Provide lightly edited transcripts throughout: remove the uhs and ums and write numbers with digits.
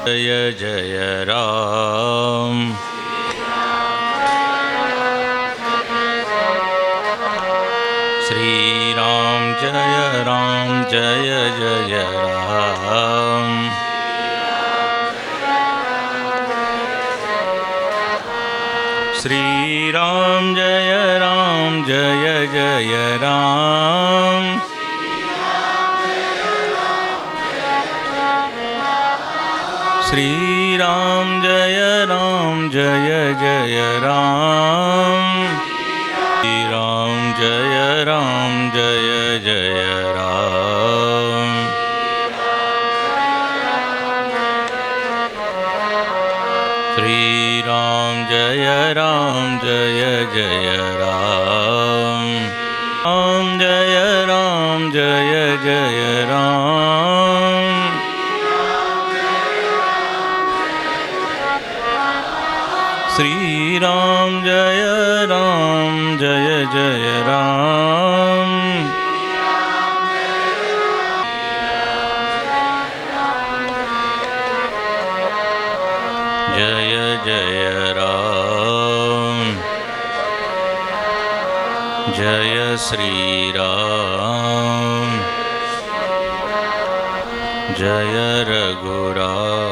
जय जय राम। श्री राम जय जय राम। श्री राम जय जय राम। श्री राम जय जय राम। श्री राम जय जय राम। श्री राम जय जय राम। राम जय जय राम। श्री राम जय जय राम। जय जय राम। जय श्री राम। जय रघुराम।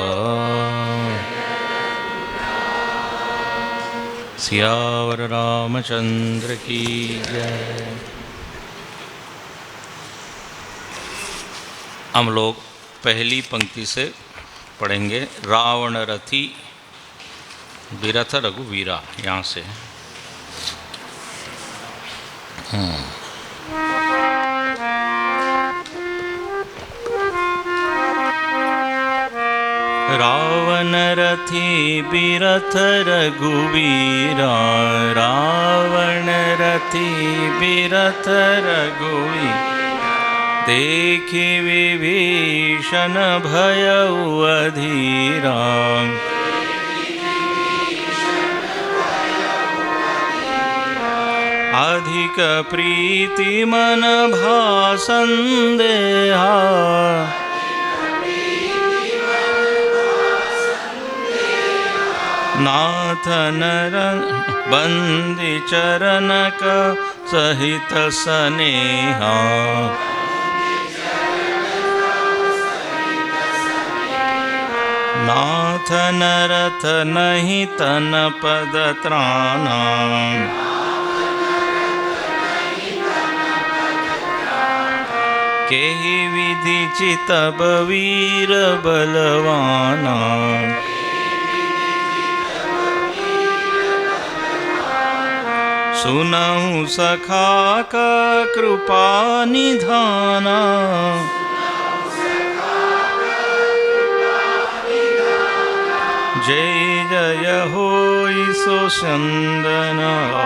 सियावर रामचंद्र की जय। हम लोग पहली पंक्ति से पढ़ेंगे। रावण रथी विरथ रघुवीरा, यहाँ से। रावण रथी विरथ रघुवीरा। रावण रथी विरथ रघुवीरा। देखि विभीषण भयउ अधीरा। अधिक प्रीति मन भा संदेहा। नाथ नर बंदी चरणक सहित सनेहा। नाथ नरथ नहीं तन पद त्राना। केहि विधि चितब वीर बलवाना। सुनहु सखा का कृपा निधाना। जय जय होई सो चंदनाना।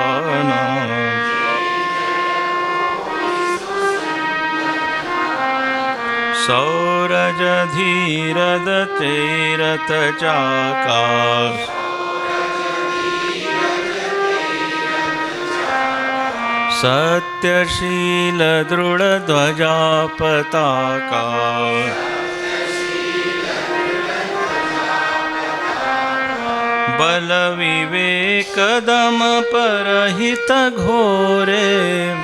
सौरज धीरथ चेरथ चाका। सत्यशील दृढ़ ध्वजा पताका। बल विवेक दम परहित घोरे।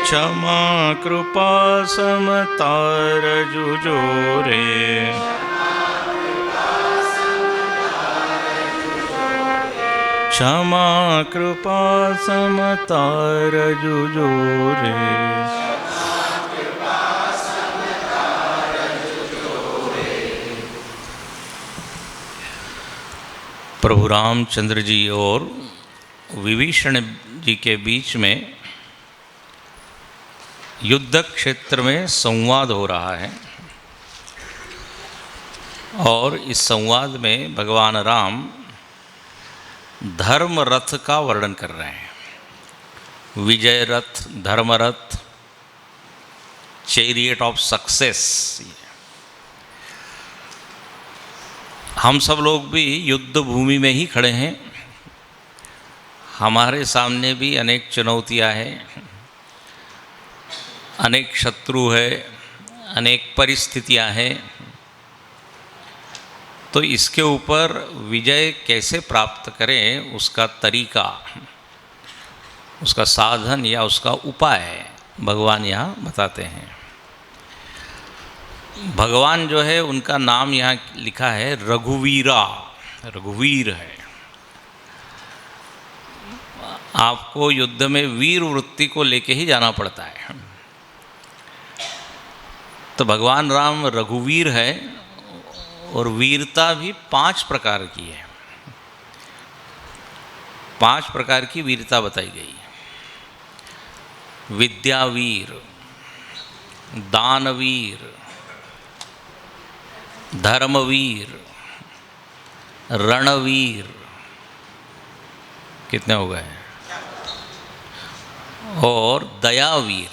क्षमा कृपा समता रजुजोरे। क्षमा कृपा समता रजुजोरे। प्रभु रामचंद्र जी और विभीषण जी के बीच में युद्ध क्षेत्र में संवाद हो रहा है। और इस संवाद में भगवान राम धर्म रथ का वर्णन कर रहे हैं। विजय रथ, धर्म रथ, चैरियट ऑफ सक्सेस। हम सब लोग भी युद्ध भूमि में ही खड़े हैं। हमारे सामने भी अनेक चुनौतियां हैं, अनेक शत्रु है, अनेक परिस्थितियां हैं, तो इसके ऊपर विजय कैसे प्राप्त करें उसका तरीका, उसका साधन या उसका उपाय भगवान यहाँ बताते हैं। भगवान जो है उनका नाम यहाँ लिखा है रघुवीरा, रघुवीर है। आपको युद्ध में वीर वृत्ति को लेके ही जाना पड़ता है। तो भगवान राम रघुवीर है और वीरता भी 5 प्रकार की है। 5 प्रकार की वीरता बताई गई है। विद्यावीर, दानवीर, धर्मवीर, रणवीर, कितने हो गए, और दयावीर।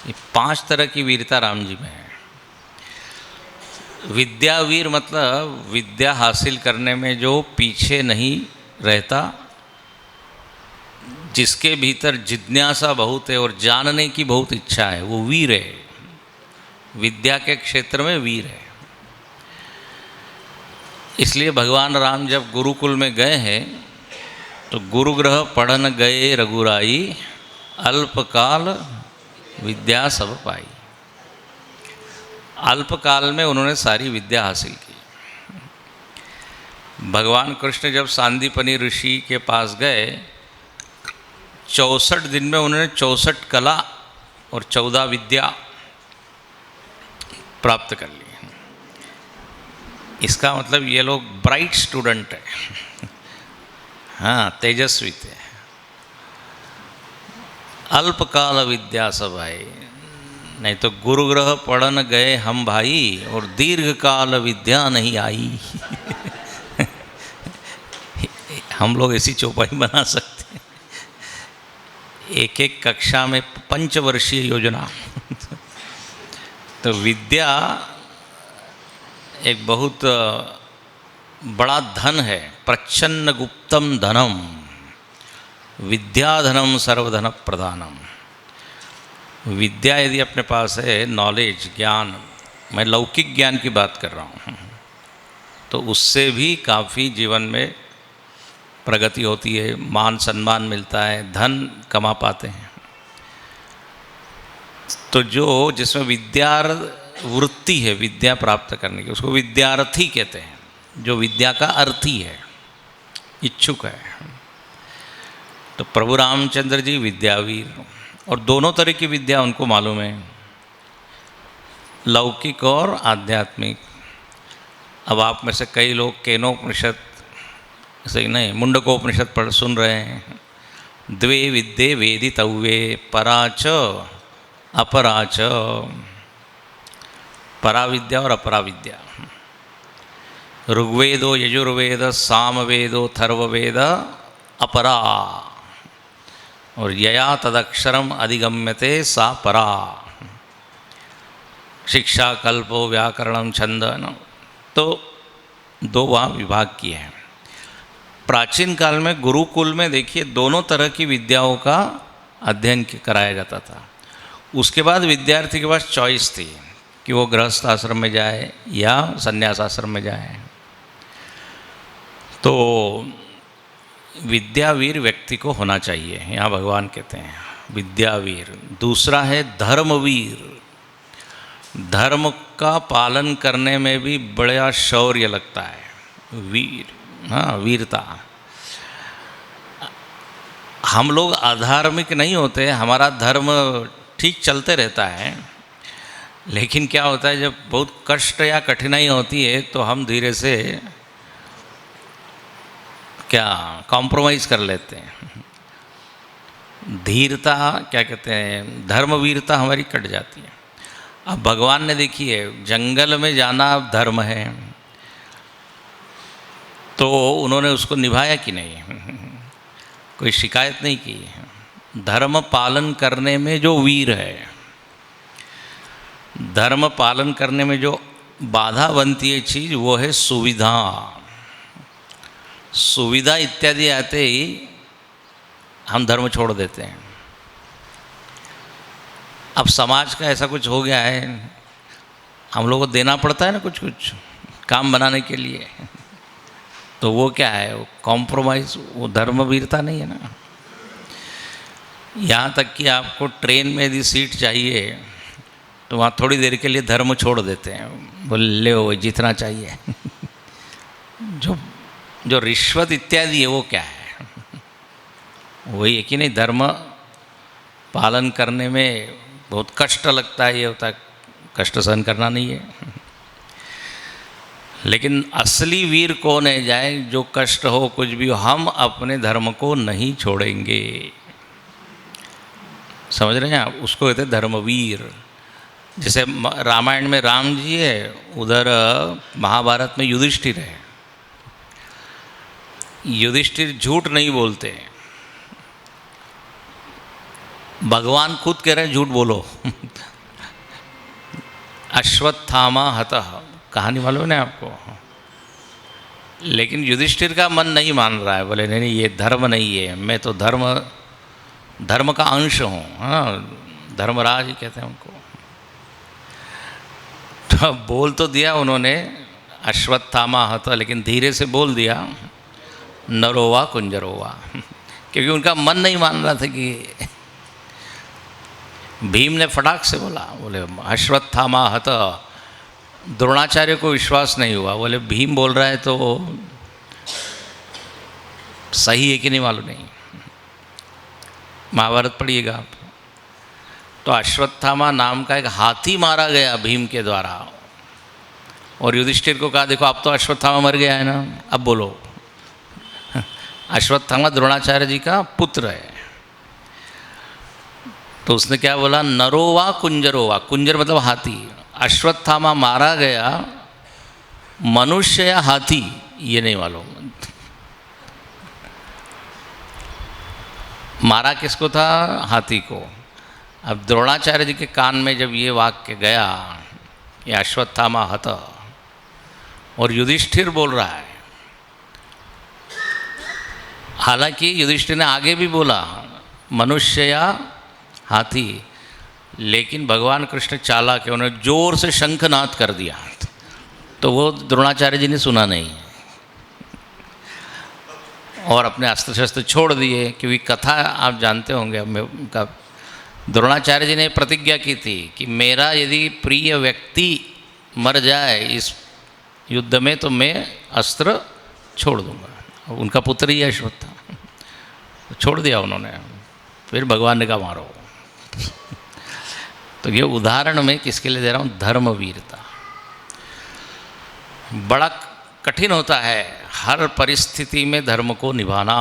ये 5 तरह की वीरता राम जी में है। विद्यावीर मतलब विद्या हासिल करने में जो पीछे नहीं रहता, जिसके भीतर जिज्ञासा बहुत है और जानने की बहुत इच्छा है, वो वीर है। विद्या के क्षेत्र में वीर है। इसलिए भगवान राम जब गुरुकुल में गए हैं तो गुरुग्रह पढ़न गए रघुराई, अल्पकाल विद्या सब पाई। अल्पकाल में उन्होंने सारी विद्या हासिल की। भगवान कृष्ण जब सांदीपनि ऋषि के पास गए, 64 दिन में उन्होंने 64 कला और 14 विद्या प्राप्त कर ली। इसका मतलब ये लोग ब्राइट स्टूडेंट है, हाँ, तेजस्वी थे। अल्पकाल विद्या सब आई, नहीं तो गुरुग्रह पढ़न गए हम भाई और दीर्घ काल विद्या नहीं आई। हम लोग ऐसी चौपाई बना सकते हैं, एक एक कक्षा में 5 वर्षीय योजना। तो विद्या एक बहुत बड़ा धन है, प्रच्छन्न गुप्तम धनम, विद्याधनम सर्वधन प्रधानम। विद्या यदि अपने पास है, नॉलेज, ज्ञान, मैं लौकिक ज्ञान की बात कर रहा हूँ, तो उससे भी काफ़ी जीवन में प्रगति होती है, मान सम्मान मिलता है, धन कमा पाते हैं। तो जो जिसमें विद्या वृत्ति है, विद्या प्राप्त करने की, उसको विद्यार्थी कहते हैं, जो विद्या का अर्थी है, इच्छुक है। तो प्रभु रामचंद्र जी विद्यावीर, और दोनों तरह की विद्या उनको मालूम है, लौकिक और आध्यात्मिक। अब आप में से कई लोग केनोपनिषद से नहीं, मुंडकोपनिषद पढ़ सुन रहे हैं। द्वे विद्ये वेदितव्ये पराच अपराच, पराविद्या और अपराविद्या। ऋग्वेदो यजुर्वेद सामवेदो थर्ववेद अपरा, और यया तदक्षरम अधिगम्यते सा परा। शिक्षा कल्पो व्याकरणम छंद, तो 2 वहाँ विभाग किए हैं। प्राचीन काल में गुरुकुल में देखिए दोनों तरह की विद्याओं का अध्ययन कराया जाता था। उसके बाद विद्यार्थी के पास चॉइस थी कि वो गृहस्थ आश्रम में जाए या संन्यास आश्रम में जाए। तो विद्यावीर व्यक्ति को होना चाहिए, यहाँ भगवान कहते हैं विद्यावीर। दूसरा है धर्मवीर। धर्म का पालन करने में भी बड़ा शौर्य लगता है, वीर, हाँ, वीरता। हम लोग अधार्मिक नहीं होते, हमारा धर्म ठीक चलते रहता है, लेकिन क्या होता है जब बहुत कष्ट या कठिनाई होती है तो हम धीरे से क्या कॉम्प्रोमाइज़ कर लेते हैं। धीरता क्या कहते हैं, धर्मवीरता हमारी कट जाती है। अब भगवान ने देखिए जंगल में जाना धर्म है, तो उन्होंने उसको निभाया कि नहीं, कोई शिकायत नहीं की। धर्म पालन करने में जो वीर है, धर्म पालन करने में जो बाधा बनती है चीज़, वो है सुविधा। सुविधा इत्यादि आते ही हम धर्म छोड़ देते हैं। अब समाज का ऐसा कुछ हो गया है, हम लोग को देना पड़ता है ना कुछ कुछ काम बनाने के लिए, तो वो क्या है, वो कॉम्प्रोमाइज़, वो धर्मवीरता नहीं है ना। यहाँ तक कि आपको ट्रेन में यदि सीट चाहिए तो वहाँ थोड़ी देर के लिए धर्म छोड़ देते हैं, बोले ले वो जितना चाहिए। जो जो रिश्वत इत्यादि है वो क्या है, वही है कि नहीं। धर्म पालन करने में बहुत कष्ट लगता है, ये होता है, कष्ट सहन करना नहीं है। लेकिन असली वीर कौन है, जाए जो कष्ट हो कुछ भी हो, हम अपने धर्म को नहीं छोड़ेंगे। समझ रहे हैं आप, उसको कहते हैं धर्मवीर। जैसे रामायण में राम जी है, उधर महाभारत में युधिष्ठिर है। युधिष्ठिर झूठ नहीं बोलते, भगवान खुद कह रहे हैं झूठ बोलो। अश्वत्थामा हतः, कहानी मालूम है ना आपको। लेकिन युधिष्ठिर का मन नहीं मान रहा है, बोले नहीं नहीं ये धर्म नहीं है, मैं तो धर्म का अंश हूँ। हाँ, धर्मराज ही कहते हैं उनको। तो बोल तो दिया उन्होंने अश्वत्थामा हतः, लेकिन धीरे से बोल दिया नरोवा कुंजरोवा, क्योंकि उनका मन नहीं मान रहा था कि भीम ने फटाक से बोला, बोले अश्वत्थामा हतः। द्रोणाचार्य को विश्वास नहीं हुआ, बोले भीम बोल रहा है तो सही है कि नहीं मालूम नहीं, महाभारत पढ़िएगा आप। तो अश्वत्थामा नाम का एक हाथी मारा गया भीम के द्वारा, और युधिष्ठिर को कहा देखो अब तो अश्वत्थामा मर गया है ना, अब बोलो। अश्वत्थामा द्रोणाचार्य जी का पुत्र है। तो उसने क्या बोला, नरोवा कुंजरोवा, कुंजर मतलब हाथी। अश्वत्थामा मारा गया, मनुष्य या हाथी ये नहीं मालूम। मारा किसको था, हाथी को। अब द्रोणाचार्य जी के कान में जब ये वाक्य गया, ये अश्वत्थामा हतः, और युधिष्ठिर बोल रहा है, हालांकि युधिष्ठिर ने आगे भी बोला मनुष्य या हाथी, लेकिन भगवान कृष्ण चालाक है, उन्होंने जोर से शंखनाद कर दिया, तो वो द्रोणाचार्य जी ने सुना नहीं और अपने अस्त्र शस्त्र छोड़ दिए। क्योंकि कथा आप जानते होंगे, उनका द्रोणाचार्य जी ने प्रतिज्ञा की थी कि मेरा यदि प्रिय व्यक्ति मर जाए इस युद्ध में तो मैं अस्त्र छोड़ दूंगा। उनका पुत्र ही अश्वत्थामा, छोड़ दिया उन्होंने। फिर भगवान ने कहा मारो। तो ये उदाहरण मैं किसके लिए दे रहा हूँ, धर्मवीरता। बड़ा कठिन होता है हर परिस्थिति में धर्म को निभाना।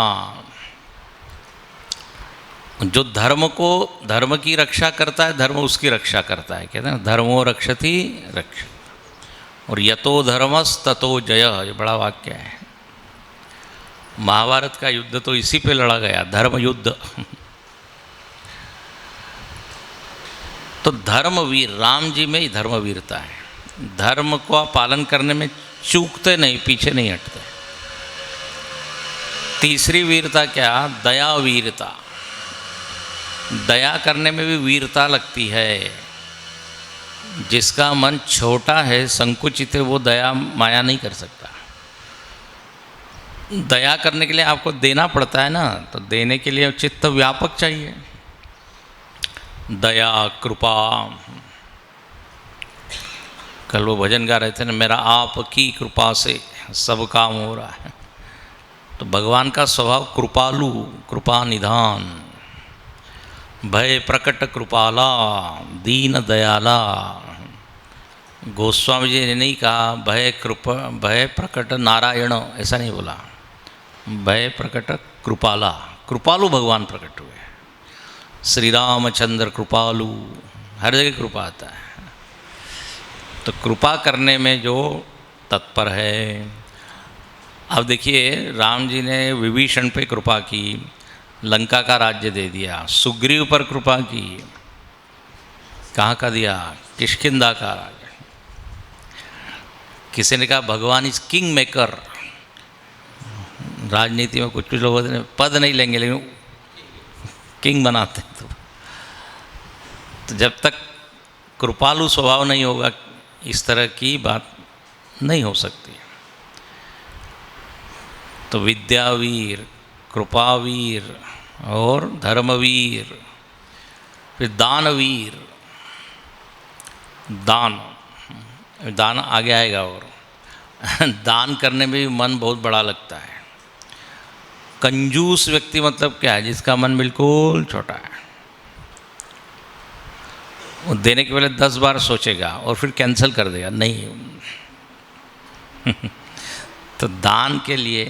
जो धर्म की रक्षा करता है, धर्म उसकी रक्षा करता है। कहते हैं धर्मो रक्षति रक्ष, और यतो धर्मस ततो जय, ये बड़ा वाक्य है। महाभारत का युद्ध तो इसी पे लड़ा गया, धर्म युद्ध। तो धर्मवीर, राम जी में ही धर्मवीरता है। धर्म को पालन करने में चूकते नहीं, पीछे नहीं हटते। तीसरी वीरता क्या, दया वीरता। दया करने में भी वीरता लगती है। जिसका मन छोटा है, संकुचित है, वो दया माया नहीं कर सकता। दया करने के लिए आपको देना पड़ता है ना, तो देने के लिए चित्त व्यापक चाहिए। दया कृपा, कल वो भजन गा रहे थे ना, मेरा आपकी कृपा से सब काम हो रहा है। तो भगवान का स्वभाव कृपालु, कृपा निधान, भय प्रकट कृपाला, दीन दयाला। गोस्वामी जी ने नहीं कहा भय प्रकट नारायण, ऐसा नहीं बोला। भय प्रकट कृपाला, कृपालु भगवान प्रकट हुए। श्री रामचंद्र कृपालु, हर जगह कृपा आता है। तो कृपा करने में जो तत्पर है। अब देखिए, राम जी ने विभीषण पे कृपा की, लंका का राज्य दे दिया। सुग्रीव पर कृपा की, कहाँ का दिया, किष्किंधा का राज्य। किसी ने कहा भगवान इज किंग मेकर। राजनीति में कुछ लोग पद नहीं लेंगे, लेकिन किंग बनाते हैं। तो जब तक कृपालु स्वभाव नहीं होगा इस तरह की बात नहीं हो सकती। तो विद्यावीर, कृपावीर और धर्मवीर, फिर दानवीर। दान आगे आएगा। और दान करने में भी मन बहुत बड़ा लगता है। कंजूस व्यक्ति मतलब क्या है? जिसका मन बिल्कुल छोटा है। वो देने के पहले 10 बार सोचेगा और फिर कैंसिल कर देगा, नहीं। तो दान के लिए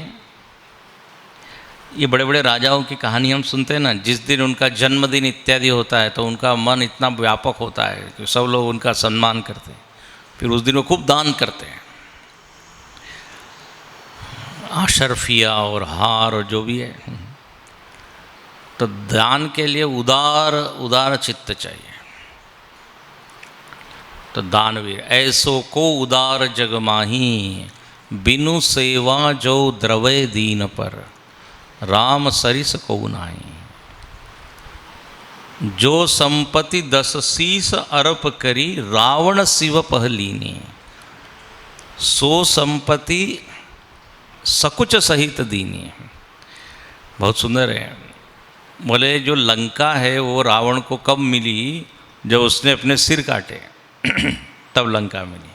ये बड़े बड़े राजाओं की कहानी हम सुनते हैं ना, जिस दिन उनका जन्मदिन इत्यादि होता है तो उनका मन इतना व्यापक होता है कि सब लोग उनका सम्मान करते हैं। फिर उस दिन वो खूब दान करते हैं, अशर्फिया और हार और जो भी है। तो दान के लिए उदार चित्त चाहिए। तो दानवीर ऐसो को उदार जग माही, बिनु सेवा जो द्रवय दीन पर, राम सरिस को नाई। जो संपत्ति 10 शीस अरप करी, रावण शिव पहलीनी, सो संपत्ति सकुच सहित दीनी। बहुत सुंदर है। बोले जो लंका है वो रावण को कब मिली? जब उसने अपने सिर काटे तब लंका मिली।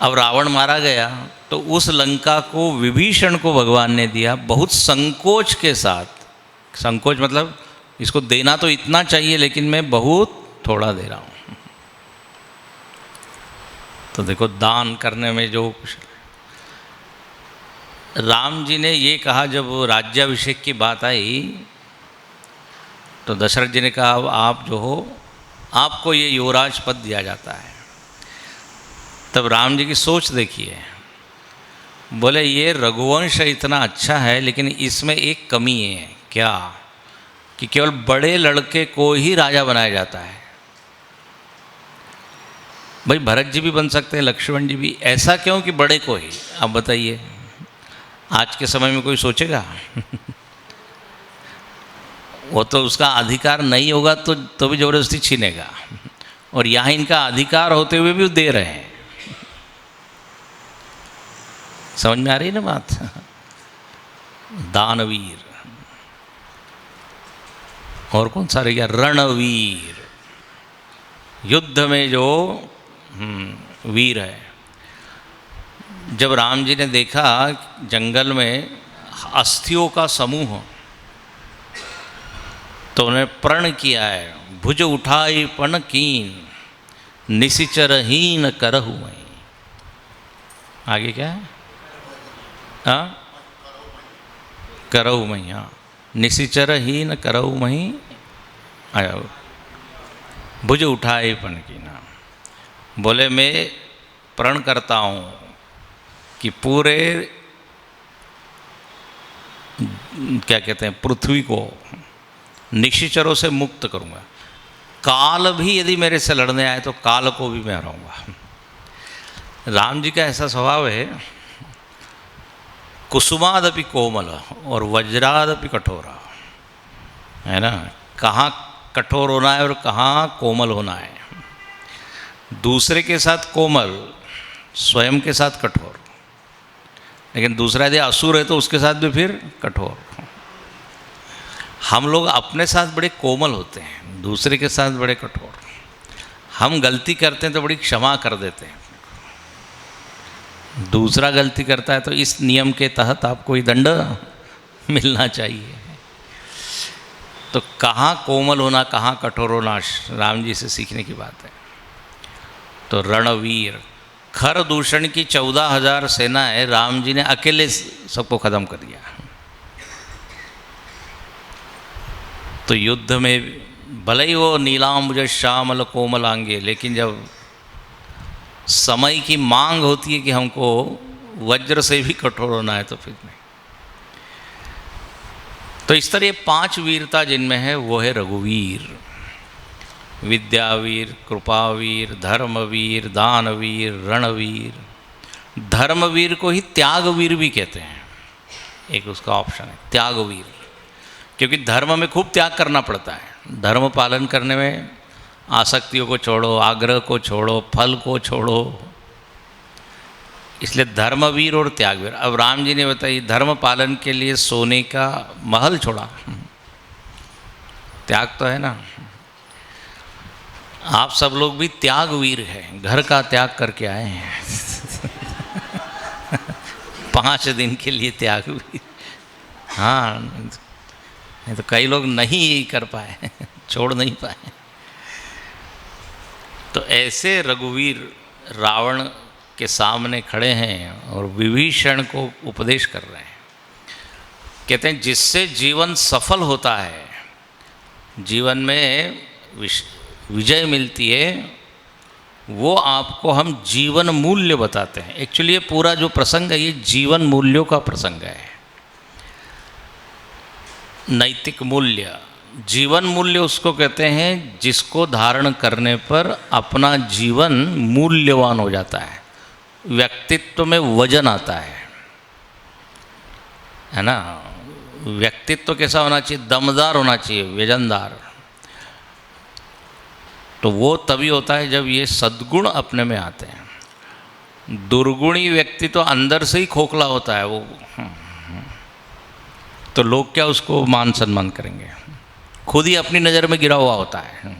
अब रावण मारा गया तो उस लंका को विभीषण को भगवान ने दिया, बहुत संकोच के साथ। संकोच मतलब इसको देना तो इतना चाहिए लेकिन मैं बहुत थोड़ा दे रहा हूँ। तो देखो दान करने में जो राम जी ने ये कहा, जब राज्याभिषेक की बात आई तो दशरथ जी ने कहा अब आप जो हो, आपको ये युवराज पद दिया जाता है। तब राम जी की सोच देखिए। बोले ये रघुवंश इतना अच्छा है लेकिन इसमें एक कमी है। क्या? कि केवल बड़े लड़के को ही राजा बनाया जाता है। भाई भरत जी भी बन सकते हैं, लक्ष्मण जी भी, ऐसा क्यों कि बड़े को ही? आप बताइए, आज के समय में कोई सोचेगा? वो तो उसका अधिकार नहीं होगा तो भी ज़बरदस्ती छीनेगा। और यहाँ इनका अधिकार होते हुए भी वो दे रहे हैं। समझ में आ रही है ना बात? दानवीर। और कौन सा रह गया? रणवीर। युद्ध में जो वीर है। जब राम जी ने देखा जंगल में अस्थियों का समूह, तो उन्हें प्रण किया है, भुज उठाई पण कीन, निशिचरहीन करहु मैं। आगे क्या है? हाँ, करहु मैं। हाँ, निशिचरहीन करहु मैं, आया भुज उठाई पण कीना। बोले मैं प्रण करता हूँ कि पूरे क्या कहते हैं पृथ्वी को निशिचरों से मुक्त करूँगा। काल भी यदि मेरे से लड़ने आए तो काल को भी मैं हराऊंगा। राम जी का ऐसा स्वभाव है, कुसुमादपि कोमल और वज्रादपि कठोरा, है ना? कहाँ कठोर होना है और कहाँ कोमल होना है। दूसरे के साथ कोमल, स्वयं के साथ कठोर। लेकिन दूसरा यदि असुर है तो उसके साथ भी फिर कठोर। हम लोग अपने साथ बड़े कोमल होते हैं, दूसरे के साथ बड़े कठोर। हम गलती करते हैं तो बड़ी क्षमा कर देते हैं। दूसरा गलती करता है तो इस नियम के तहत आपको ही दंड मिलना चाहिए। तो कहाँ कोमल होना, कहाँ कठोर होना, राम जी से सीखने की बात है। तो रणवीर, खर दूषण की 14,000 सेना है, राम जी ने अकेले सबको खत्म कर दिया। तो युद्ध में भले ही वो नीलांबुज श्यामल कोमलांगे, लेकिन जब समय की मांग होती है कि हमको वज्र से भी कठोर होना है तो फिर नहीं। तो इस तरह ये 5 वीरता जिनमें है वो है रघुवीर, विद्यावीर, कृपावीर, धर्मवीर, दानवीर, रणवीर। धर्मवीर को ही त्यागवीर भी कहते हैं, एक उसका ऑप्शन है त्यागवीर, क्योंकि धर्म में खूब त्याग करना पड़ता है। धर्म पालन करने में आसक्तियों को छोड़ो, आग्रह को छोड़ो, फल को छोड़ो। इसलिए धर्मवीर और त्यागवीर। अब राम जी ने बताई धर्म पालन के लिए सोने का महल छोड़ा, त्याग तो है ना। आप सब लोग भी त्यागवीर हैं, घर का त्याग करके आए हैं 5 दिन के लिए त्यागवीर। हाँ, नहीं तो कई लोग नहीं कर पाए छोड़ नहीं पाए। तो ऐसे रघुवीर रावण के सामने खड़े हैं और विभीषण को उपदेश कर रहे हैं। कहते हैं जिससे जीवन सफल होता है, जीवन में विजय मिलती है, वो आपको हम जीवन मूल्य बताते हैं। एक्चुअली ये पूरा जो प्रसंग है ये जीवन मूल्यों का प्रसंग है। नैतिक मूल्य, जीवन मूल्य उसको कहते हैं जिसको धारण करने पर अपना जीवन मूल्यवान हो जाता है, व्यक्तित्व में वजन आता है ना। व्यक्तित्व कैसा होना चाहिए? दमदार होना चाहिए, वजनदार। तो वो तभी होता है जब ये सद्गुण अपने में आते हैं। दुर्गुणी व्यक्ति तो अंदर से ही खोखला होता है वो, तो लोग क्या उसको मान सम्मान करेंगे, खुद ही अपनी नज़र में गिरा हुआ होता है।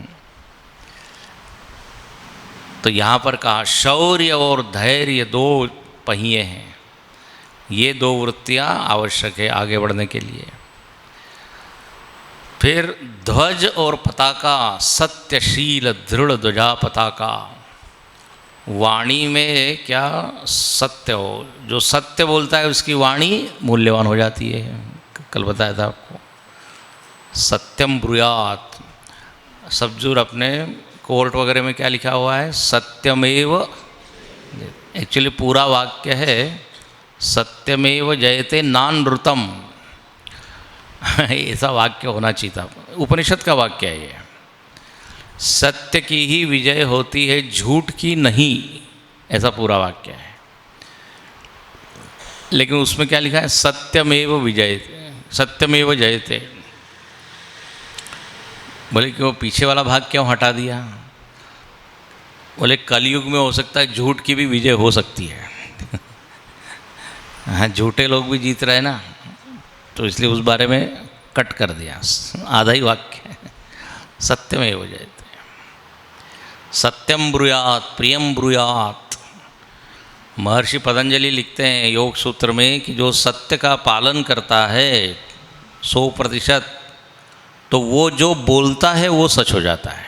तो यहाँ पर कहा शौर्य और धैर्य 2 पहिए हैं, ये 2 वृत्तियाँ आवश्यक है आगे बढ़ने के लिए। फिर ध्वज और पताका, सत्यशील दृढ़ ध्वजा पताका। वाणी में क्या सत्य हो, जो सत्य बोलता है उसकी वाणी मूल्यवान हो जाती है। कल बताया था आपको, सत्यम ब्रूयात। सब्जूर अपने कोर्ट वगैरह में क्या लिखा हुआ है? सत्यमेव। एक्चुअली पूरा वाक्य है सत्यमेव जयते नानृतम ऐसा वाक्य होना चाहिए था, उपनिषद का वाक्य है ये। सत्य की ही विजय होती है, झूठ की नहीं, ऐसा पूरा वाक्य है। लेकिन उसमें क्या लिखा है? सत्यमेव विजयते, सत्यमेव जयते। बोले कि वो पीछे वाला भाग क्यों हटा दिया? बोले कलयुग में हो सकता है झूठ की भी विजय हो सकती है हाँ, झूठे लोग भी जीत रहे ना, तो इसलिए उस बारे में कट कर दिया, आधा ही वाक्य सत्यमेव जयते। सत्यम ब्रूयात प्रियम ब्रूयात। महर्षि पतंजलि लिखते हैं योग सूत्र में कि जो सत्य का पालन करता है 100%, तो वो जो बोलता है वो सच हो जाता है।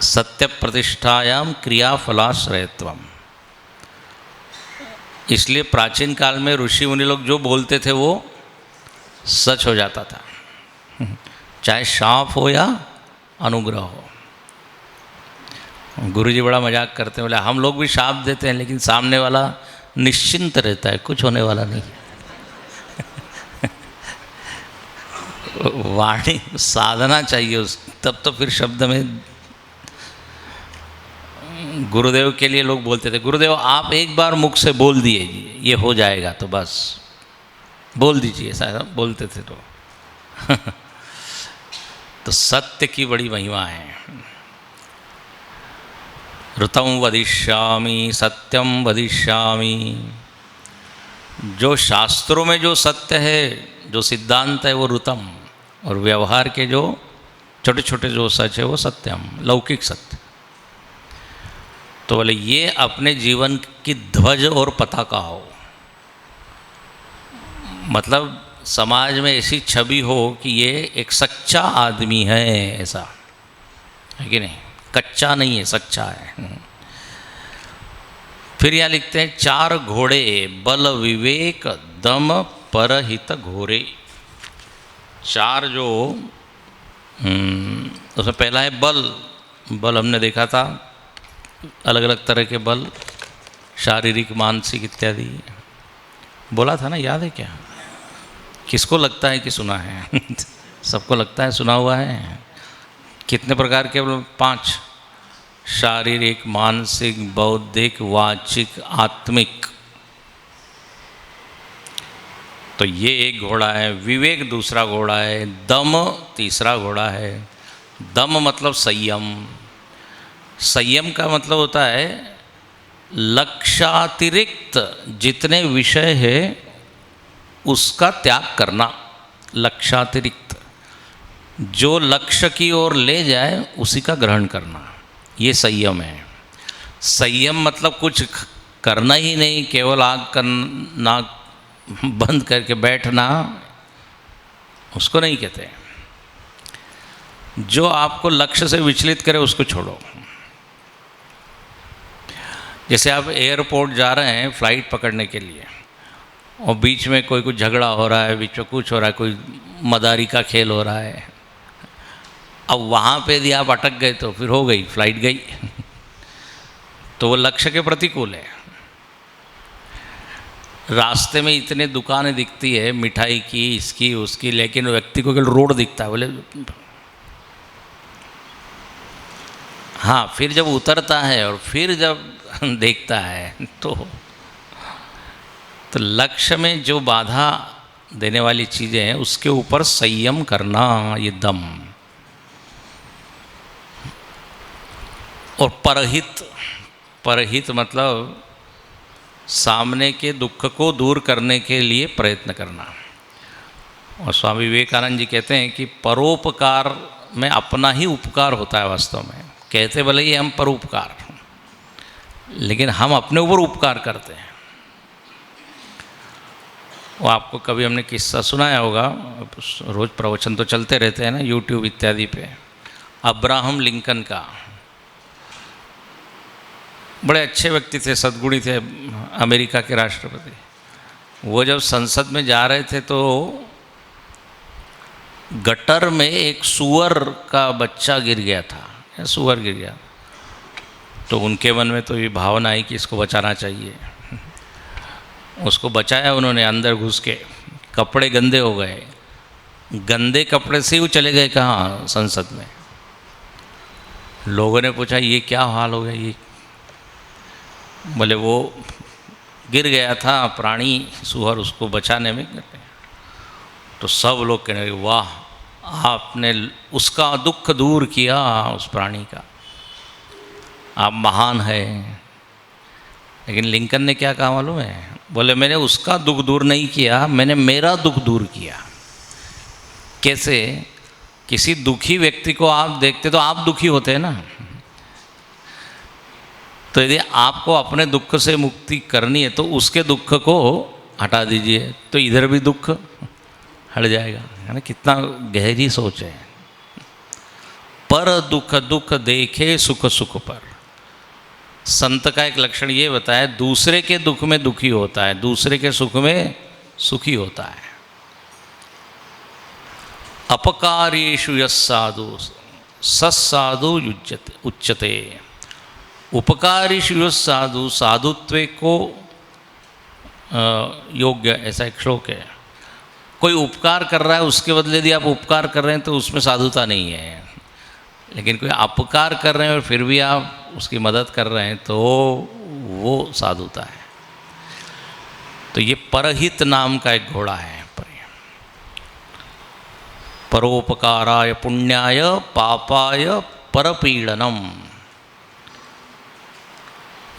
सत्य प्रतिष्ठायाम क्रियाफलाश्रयत्वम। इसलिए प्राचीन काल में ऋषि मुनि लोग जो बोलते थे वो सच हो जाता था, चाहे शाप हो या अनुग्रह हो। गुरुजी बड़ा मजाक करते हैं, बोले हम लोग भी शाप देते हैं लेकिन सामने वाला निश्चिंत रहता है, कुछ होने वाला नहीं वाणी साधना चाहिए उस, तब तो फिर शब्द में। गुरुदेव के लिए लोग बोलते थे गुरुदेव आप एक बार मुख से बोल दिए ये हो जाएगा, तो बस बोल दीजिए, ऐसा बोलते थे तो तो सत्य की बड़ी महिमा है। ऋतं वदिष्यामि सत्यम वदिष्यामि। जो शास्त्रों में जो सत्य है, जो सिद्धांत है वो ऋतम, और व्यवहार के जो छोटे छोटे जो सच है वो सत्यम, लौकिक सत्य। तो बोले ये अपने जीवन की ध्वज और पताका हो, मतलब समाज में ऐसी छवि हो कि ये एक सच्चा आदमी है, ऐसा है कि नहीं, कच्चा नहीं है, सच्चा है। फिर यहाँ लिखते हैं 4 घोड़े बल विवेक दम परहित घोरे। 4 जो उसमें पहला है बल। बल हमने देखा था, अलग अलग तरह के बल, शारीरिक मानसिक इत्यादि बोला था ना, याद है क्या? किसको लगता है कि सुना है सबको लगता है सुना हुआ है। कितने प्रकार के? 5, शारीरिक मानसिक बौद्धिक वाचिक आत्मिक। तो ये एक घोड़ा है, विवेक दूसरा घोड़ा है, दम तीसरा घोड़ा है। दम मतलब संयम। संयम का मतलब होता है लक्ष्यातिरिक्त जितने विषय है उसका त्याग करना। लक्ष्यातिरिक्त जो लक्ष्य की ओर ले जाए उसी का ग्रहण करना, ये संयम है। संयम मतलब कुछ करना ही नहीं, केवल आँख का नाक बंद करके बैठना, उसको नहीं कहते। जो आपको लक्ष्य से विचलित करे उसको छोड़ो। जैसे आप एयरपोर्ट जा रहे हैं फ़्लाइट पकड़ने के लिए, और बीच में कोई कुछ झगड़ा हो रहा है, बीच में कुछ हो रहा है, कोई मदारी का खेल हो रहा है, अब वहाँ पे यदि आप अटक गए तो फिर हो गई, फ़्लाइट गई। तो वो लक्ष्य के प्रतिकूल है। रास्ते में इतने दुकानें दिखती है मिठाई की, इसकी उसकी, लेकिन व्यक्ति को केवल रोड दिखता है, बोले हाँ। फिर जब उतरता है और फिर जब देखता है तो लक्ष्य में जो बाधा देने वाली चीज़ें हैं उसके ऊपर संयम करना, ये दम। और परहित, परहित मतलब सामने के दुख को दूर करने के लिए प्रयत्न करना। और स्वामी विवेकानंद जी कहते हैं कि परोपकार में अपना ही उपकार होता है वास्तव में। कहते भले ही हम परोपकार, लेकिन हम अपने ऊपर उपकार करते हैं। वो आपको कभी हमने किस्सा सुनाया होगा, रोज़ प्रवचन तो चलते रहते हैं ना यूट्यूब इत्यादि पे, अब्राहम लिंकन का। बड़े अच्छे व्यक्ति थे, सद्गुणी थे, अमेरिका के राष्ट्रपति। वो जब संसद में जा रहे थे तो गटर में एक सूअर का बच्चा गिर गया था, या सूअर गिर गया। तो उनके मन में तो ये भावना आई कि इसको बचाना चाहिए। उसको बचाया उन्होंने, अंदर घुस के। कपड़े गंदे हो गए, गंदे कपड़े से वो चले गए कहाँ, संसद में। लोगों ने पूछा ये क्या हाल हो गया ये? बोले वो गिर गया था प्राणी सूअर, उसको बचाने में। तो सब लोग कहने लगे वाह, आपने उसका दुख दूर किया, उस प्राणी का, आप महान है। लेकिन लिंकन ने क्या कहा मालूम है? बोले मैंने उसका दुख दूर नहीं किया, मैंने मेरा दुख दूर किया। कैसे? किसी दुखी व्यक्ति को आप देखते तो आप दुखी होते हैं ना। तो यदि आपको अपने दुख से मुक्ति करनी है तो उसके दुख को हटा दीजिए, तो इधर भी दुख हट जाएगा। है ना? कितना गहरी सोच है। पर दुख दुख देखे सुख सुख पर। संत का एक लक्षण ये बताया, दूसरे के दुख में दुखी होता है, दूसरे के सुख में सुखी होता है। अपकारेषु यस्साधु सस्साधु उच्यते। उपकारीषु यस्साधु, साधुत्व को योग्य, ऐसा एक श्लोक है। कोई उपकार कर रहा है, उसके बदले यदि आप उपकार कर रहे हैं तो उसमें साधुता नहीं है। लेकिन कोई अपकार कर रहे हैं और फिर भी आप उसकी मदद कर रहे हैं तो वो साधुता है। तो ये परहित नाम का एक घोड़ा है। परोपकाराय पुण्याय पापाय परपीड़नम।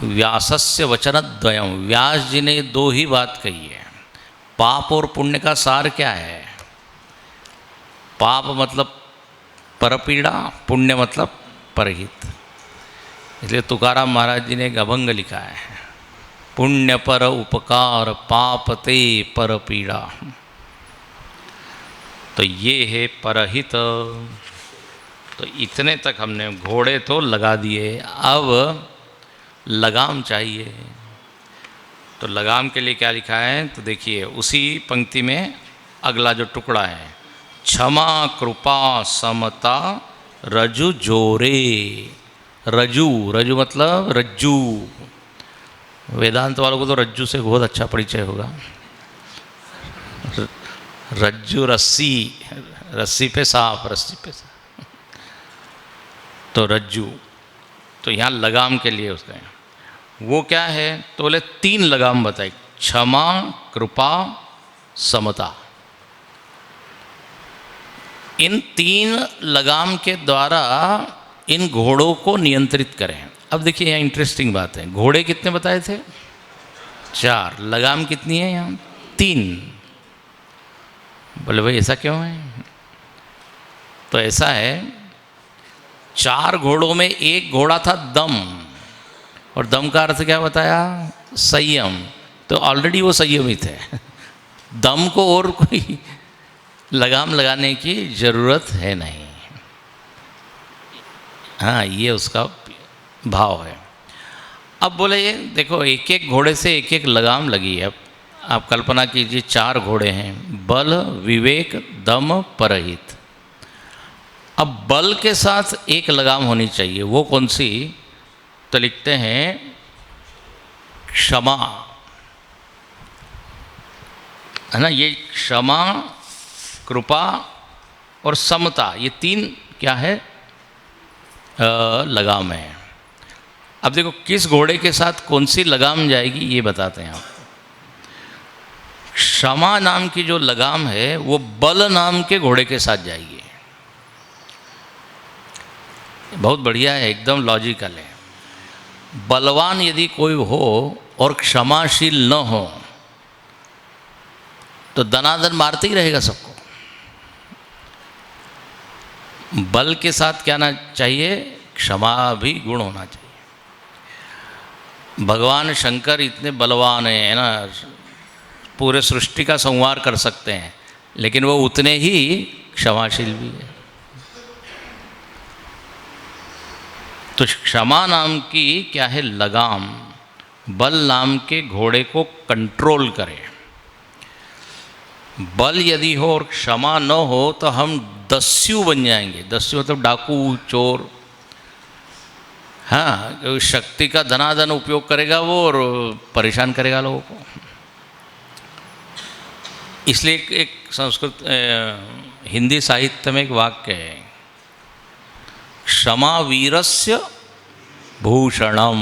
व्यासस्य वचनद्वयम। व्यास जी ने दो ही बात कही है। पाप और पुण्य का सार क्या है? पाप मतलब परपीड़ा, पुण्य मतलब परहित। इसलिए तुकाराम महाराज जी ने एक अभंग लिखा है, पुण्य पर उपकार पाप ते पर पीड़ा। तो ये है परहित। तो इतने तक हमने घोड़े तो लगा दिए, अब लगाम चाहिए। तो लगाम के लिए क्या लिखा है? तो देखिए उसी पंक्ति में अगला जो टुकड़ा है, क्षमा कृपा समता रजु जोरे। रजु, रजु मतलब रज्जू। वेदांत वालों को तो रज्जू से बहुत अच्छा परिचय होगा। रज्जू रस्सी, रस्सी पे सांप, रस्सी पे सांप। तो रज्जू, तो यहाँ लगाम के लिए उसका वो क्या है? तो बोले 3 लगाम बताए, क्षमा कृपा समता। इन 3 लगाम के द्वारा इन घोड़ों को नियंत्रित करें। अब देखिए यहाँ इंटरेस्टिंग बात है, घोड़े कितने बताए थे? 4, लगाम कितनी है यहाँ? 3। बोले भाई ऐसा क्यों है? तो ऐसा है, 4 घोड़ों में एक घोड़ा था दम, और दम का अर्थ क्या बताया? संयम। तो ऑलरेडी वो संयमित है, दम को और कोई लगाम लगाने की ज़रूरत है नहीं। हाँ, ये उसका भाव है। अब बोले ये देखो, एक एक घोड़े से एक एक लगाम लगी है। अब आप कल्पना कीजिए 4 घोड़े हैं, बल, विवेक, दम, परहित। अब बल के साथ एक लगाम होनी चाहिए, वो कौन सी? तो लिखते हैं क्षमा, है ना। ये क्षमा, कृपा और समता, ये 3 क्या है? लगाम है। अब देखो किस घोड़े के साथ कौन सी लगाम जाएगी ये बताते हैं आप। क्षमा नाम की जो लगाम है वो बल नाम के घोड़े के साथ जाएगी। बहुत बढ़िया है, एकदम लॉजिकल है। बलवान यदि कोई हो और क्षमाशील न हो तो दनादन मारते ही रहेगा सबको। बल के साथ क्या ना चाहिए? क्षमा भी गुण होना चाहिए। भगवान शंकर इतने बलवान हैं, है ना, पूरे सृष्टि का संहार कर सकते हैं, लेकिन वो उतने ही क्षमाशील भी है। तो क्षमा नाम की क्या है? लगाम, बल नाम के घोड़े को कंट्रोल करे। बल यदि हो और क्षमा न हो तो हम दस्यु बन जाएंगे। दस्यु मतलब डाकू, चोर। हाँ, शक्ति का धनाधन उपयोग करेगा वो और परेशान करेगा लोगों को। इसलिए एक संस्कृत हिंदी साहित्य में एक वाक्य है, क्षमा वीरस्य भूषणम।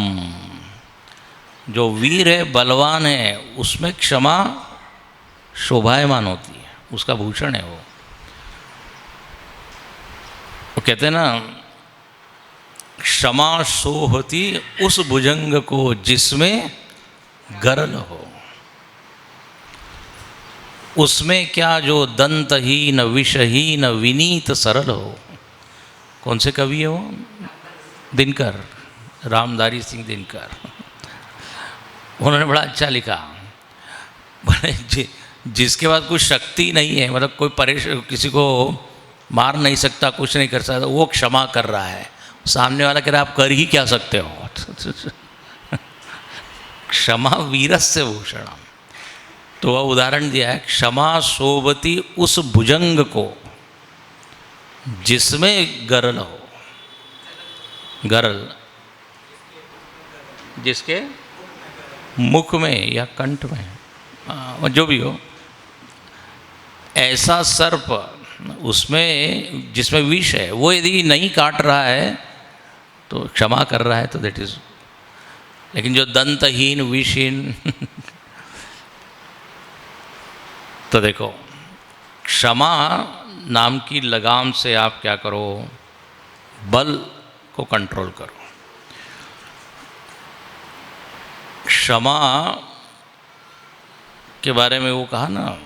जो वीर है, बलवान है, उसमें क्षमा शोभायमान होती है, उसका भूषण है वो। वो कहते हैं ना, क्षमा शोभती उस भुजंग को जिसमें गरल हो। उसमें क्या जो दंतहीन विषहीन विनीत सरल हो। कौन से कवि है वो? दिनकर, रामधारी सिंह दिनकर। उन्होंने बड़ा अच्छा लिखा, बोले जिसके पास कुछ शक्ति नहीं है, मतलब कोई परेशान, किसी को मार नहीं सकता, कुछ नहीं कर सकता, वो क्षमा कर रहा है। सामने वाला कह रहा है आप कर ही क्या सकते हो? क्षमा वीरस्य भूषणम। तो वह उदाहरण दिया है, क्षमा शोभती उस भुजंग को जिसमें गरल हो। गरल जिसके मुख में या कंठ में, जो भी हो, ऐसा सर्प उसमें जिसमें विष है, वो यदि नहीं काट रहा है तो क्षमा कर रहा है, तो दैट इज। लेकिन जो दंतहीन विषहीन तो देखो, क्षमा नाम की लगाम से आप क्या करो? बल को कंट्रोल करो। क्षमा के बारे में वो कहा ना,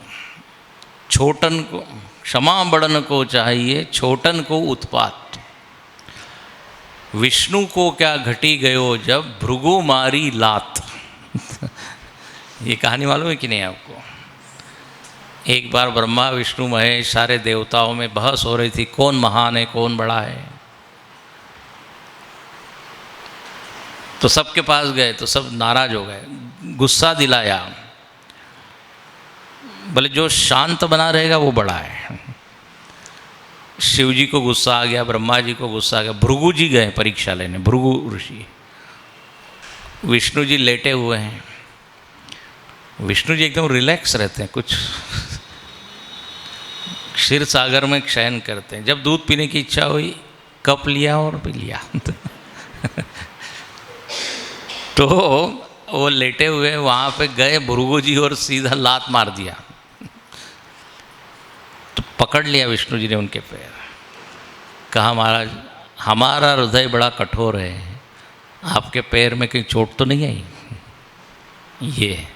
छोटन को क्षमा बड़न को चाहिए, छोटन को उत्पात। विष्णु को क्या घटी गयो जब भृगु मारी लात। ये कहानी मालूम है कि नहीं आपको? एक बार ब्रह्मा विष्णु महेश सारे देवताओं में बहस हो रही थी, कौन महान है, कौन बड़ा है। तो सबके पास गए तो सब नाराज हो गए, गुस्सा दिलाया। बोले जो शांत बना रहेगा वो बड़ा है। शिव जी को गुस्सा आ गया, ब्रह्मा जी को गुस्सा आ गया, भृगु जी गए परीक्षा लेने, भृगु ऋषि। विष्णु जी लेटे हुए हैं। विष्णु जी एकदम रिलैक्स रहते हैं, कुछ क्षीर सागर में शयन करते हैं। जब दूध पीने की इच्छा हुई, कप लिया और पी लिया। तो वो लेटे हुए वहाँ पे गए भृगु जी और सीधा लात मार दिया। पकड़ लिया विष्णु जी ने उनके पैर, कहा महाराज हमारा हृदय बड़ा कठोर है, आपके पैर में कहीं चोट तो नहीं आई? ये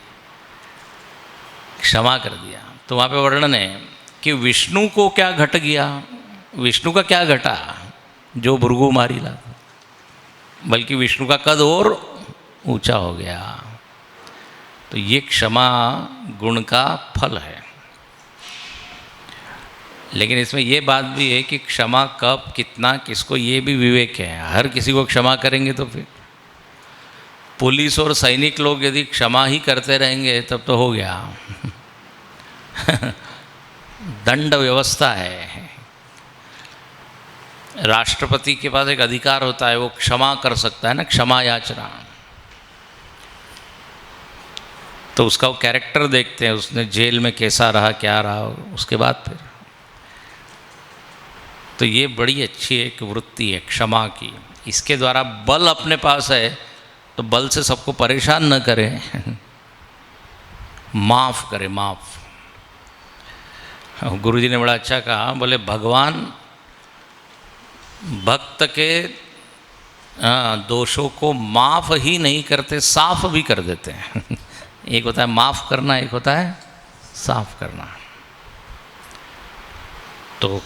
क्षमा कर दिया। तो वहाँ पे वर्णन है कि विष्णु को क्या घट गया, विष्णु का क्या घटा जो भृगु मारी ला, बल्कि विष्णु का कद और ऊंचा हो गया। तो ये क्षमा गुण का फल है। लेकिन इसमें ये बात भी है कि क्षमा कब कितना किसको, ये भी विवेक है। हर किसी को क्षमा करेंगे तो फिर पुलिस और सैनिक लोग यदि क्षमा ही करते रहेंगे तब तो हो गया। दंड व्यवस्था है। राष्ट्रपति के पास एक अधिकार होता है, वो क्षमा कर सकता है ना, क्षमा याचना। तो उसका वो कैरेक्टर देखते हैं, उसने जेल में कैसा रहा, क्या रहा, उसके बाद फिर। तो ये बड़ी अच्छी एक वृत्ति है क्षमा की। इसके द्वारा बल अपने पास है तो बल से सबको परेशान न करें, माफ़ करें, माफ़। गुरुजी ने बड़ा अच्छा कहा, बोले भगवान भक्त के दोषों को माफ़ ही नहीं करते, साफ भी कर देते हैं। एक होता है माफ़ करना, एक होता है साफ करना। तो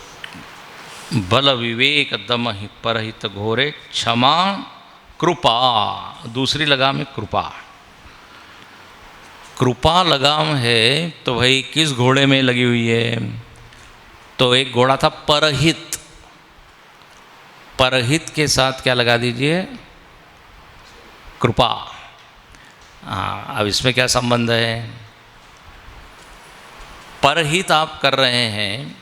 बल विवेक दम परहित घोरे क्षमा कृपा, दूसरी लगाम है कृपा। कृपा लगाम है तो भाई किस घोड़े में लगी हुई है? तो एक घोड़ा था परहित, परहित के साथ क्या लगा दीजिए? कृपा। हाँ, अब इसमें क्या संबंध है? परहित आप कर रहे हैं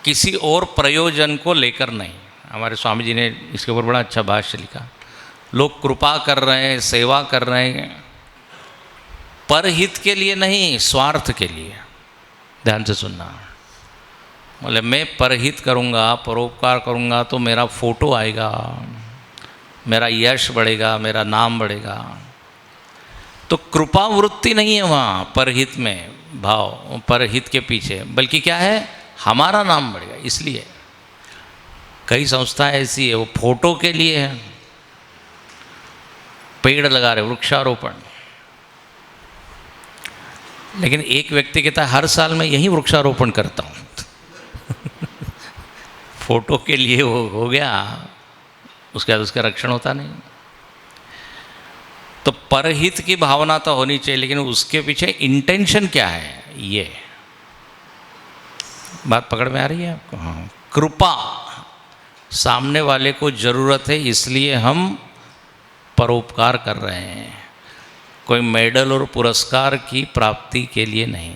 किसी और प्रयोजन को लेकर नहीं। हमारे स्वामी जी ने इसके ऊपर बड़ा अच्छा भाष्य लिखा। लोग कृपा कर रहे हैं, सेवा कर रहे हैं, परहित के लिए नहीं, स्वार्थ के लिए। ध्यान से सुनना। बोले मैं परहित करूँगा, परोपकार करूँगा तो मेरा फोटो आएगा, मेरा यश बढ़ेगा, मेरा नाम बढ़ेगा। तो कृपा वृत्ति नहीं है वहाँ परहित में, भाव परहित के पीछे, बल्कि क्या है? हमारा नाम बढ़ेगा। इसलिए कई संस्थाएं ऐसी है, वो फोटो के लिए है, पेड़ लगा रहे, वृक्षारोपण। लेकिन एक व्यक्ति कहता है हर साल मैं यही वृक्षारोपण करता हूँ। फोटो के लिए वो हो गया, उसके बाद उसका रक्षण होता नहीं। तो परहित की भावना तो होनी चाहिए, लेकिन उसके पीछे इंटेंशन क्या है, ये बात पकड़ में आ रही है आपको? हाँ, कृपा, सामने वाले को ज़रूरत है इसलिए हम परोपकार कर रहे हैं, कोई मेडल और पुरस्कार की प्राप्ति के लिए नहीं।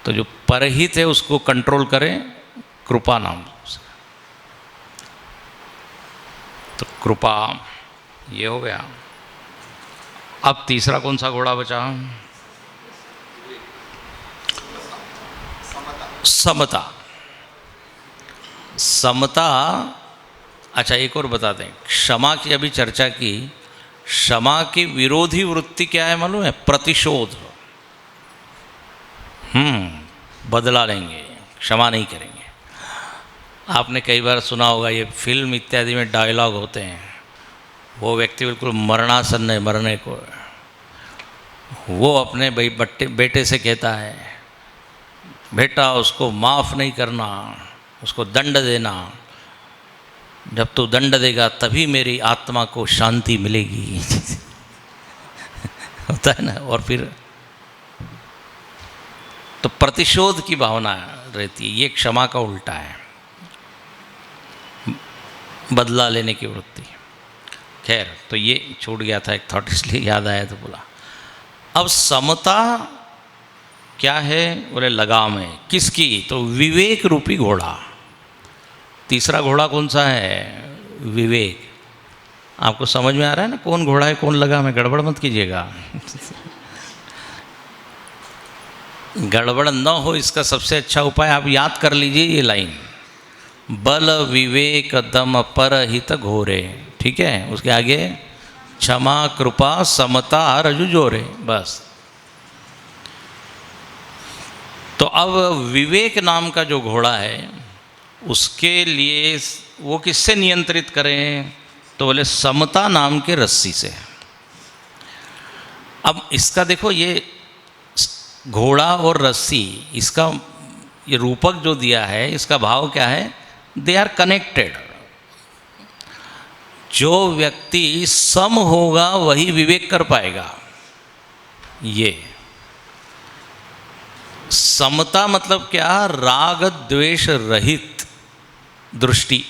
तो जो परहित है उसको कंट्रोल करें कृपा नाम से। तो कृपा ये हो गया। अब तीसरा कौन सा घोड़ा बचा? समता। समता। अच्छा एक और बता दें, क्षमा की अभी चर्चा की, क्षमा की विरोधी वृत्ति क्या है मालूम है? प्रतिशोध। बदला लेंगे, क्षमा नहीं करेंगे। आपने कई बार सुना होगा, ये फिल्म इत्यादि में डायलॉग होते हैं, वो व्यक्ति बिल्कुल मरणासन है, मरने को, वो अपने भाई बेटे से कहता है, बेटा उसको माफ़ नहीं करना, उसको दंड देना, जब तू दंड देगा तभी मेरी आत्मा को शांति मिलेगी। होता है ना। और फिर तो प्रतिशोध की भावना रहती है, ये क्षमा का उल्टा है, बदला लेने की वृत्ति। खैर, तो ये छूट गया था एक थॉट, इसलिए याद आया तो बोला। अब समता क्या है? बोले लगाम है। किसकी? तो विवेक रूपी घोड़ा। तीसरा घोड़ा कौन सा है? विवेक। आपको समझ में आ रहा है ना कौन घोड़ा है कौन लगाम है? गड़बड़ मत कीजिएगा। गड़बड़ न हो इसका सबसे अच्छा उपाय आप याद कर लीजिए ये लाइन, बल विवेक दम परहित घोरे। ठीक है, उसके आगे क्षमा कृपा समता रजु जोरे, बस। तो अब विवेक नाम का जो घोड़ा है, उसके लिए वो किससे नियंत्रित करें? तो बोले समता नाम के रस्सी से। अब इसका देखो, ये घोड़ा और रस्सी, इसका ये रूपक जो दिया है, इसका भाव क्या है? They are connected. जो व्यक्ति सम होगा वही विवेक कर पाएगा। ये समता मतलब क्या? राग द्वेष रहित दृष्टि।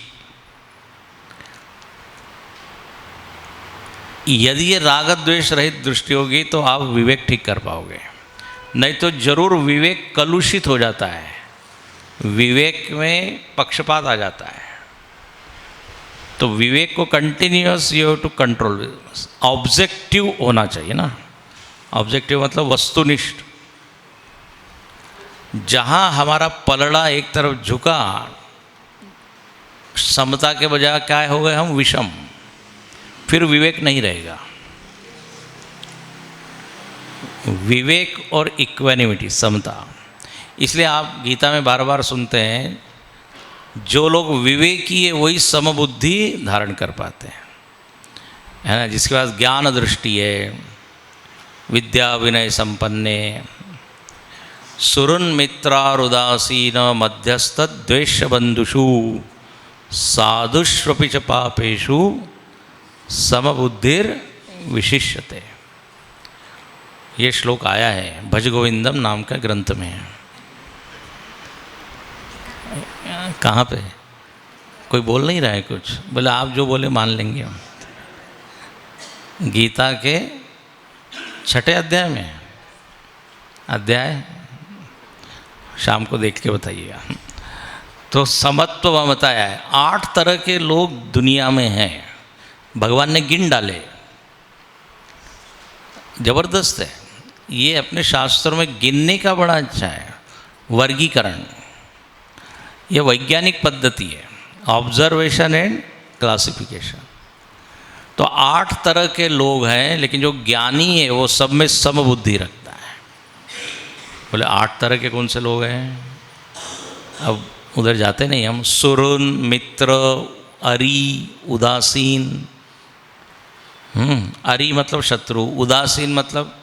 यदि ये राग द्वेष रहित दृष्टि होगी तो आप विवेक ठीक कर पाओगे, नहीं तो जरूर विवेक कलुषित हो जाता है, विवेक में पक्षपात आ जाता है। तो विवेक को continuous you have to control. Objective होना चाहिए ना, ऑब्जेक्टिव मतलब वस्तुनिष्ठ। जहाँ हमारा पलड़ा एक तरफ झुका, समता के बजाय क्या हो गए हम? विषम। फिर विवेक नहीं रहेगा। विवेक और इक्वेनिमिटी, समता। इसलिए आप गीता में बार बार सुनते हैं, जो लोग विवेकी है वही समबुद्धि धारण कर पाते हैं, है ना। जिसके पास ज्ञान दृष्टि है, विद्या विनय संपन्ने, सुरुन मित्रारुदासीन मध्यस्थ द्वेष बंधुषु साधुष्वपि च पापेषु समबुद्धिर विशिष्यते। ये श्लोक आया है भज गोविंदम नाम का ग्रंथ में। कहाँ पे? कोई बोल नहीं रहा है कुछ? बोले आप जो बोले मान लेंगे हम। गीता के 6ठे अध्याय में, अध्याय शाम को देख के बताइएगा। तो समत्व बताया है। 8 तरह के लोग दुनिया में हैं, भगवान ने गिन डाले। जबरदस्त है ये, अपने शास्त्रों में गिनने का बड़ा अच्छा है वर्गीकरण। ये वैज्ञानिक पद्धति है, ऑब्जर्वेशन एंड क्लासिफिकेशन। तो 8 तरह के लोग हैं, लेकिन जो ज्ञानी है वो सब में समबुद्धि रखता है। बोले 8 तरह के कौन से लोग हैं? अब उधर जाते नहीं हम। सुरुन, मित्र, अरी, उदासीन। अरी मतलब शत्रु, उदासीन मतलब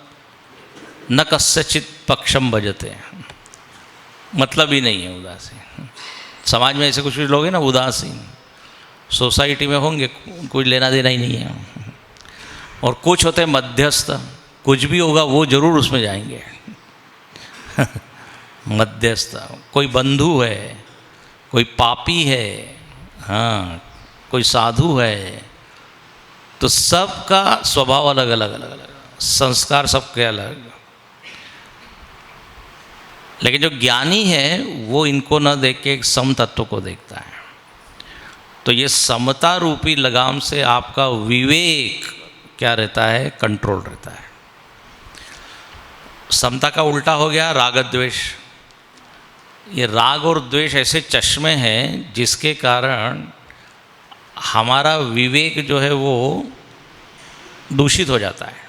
न कस्यचित पक्षम भजते, मतलब ही नहीं है उदासीन। समाज में ऐसे कुछ लोग हैं ना उदासीन, सोसाइटी में होंगे, कुछ लेना देना ही नहीं है। और कुछ होते हैं मध्यस्थ, कुछ भी होगा वो जरूर उसमें जाएंगे। मध्यस्थ, कोई बंधु है, कोई पापी है, हाँ, कोई साधु है। तो सबका स्वभाव अलग अलग अलग अलग, संस्कार सबके अलग। लेकिन जो ज्ञानी है वो इनको न देख के एक सम तत्व को देखता है। तो ये समता रूपी लगाम से आपका विवेक क्या रहता है? कंट्रोल रहता है। समता का उल्टा हो गया राग द्वेष। ये राग और द्वेष ऐसे चश्मे हैं जिसके कारण हमारा विवेक जो है वो दूषित हो जाता है।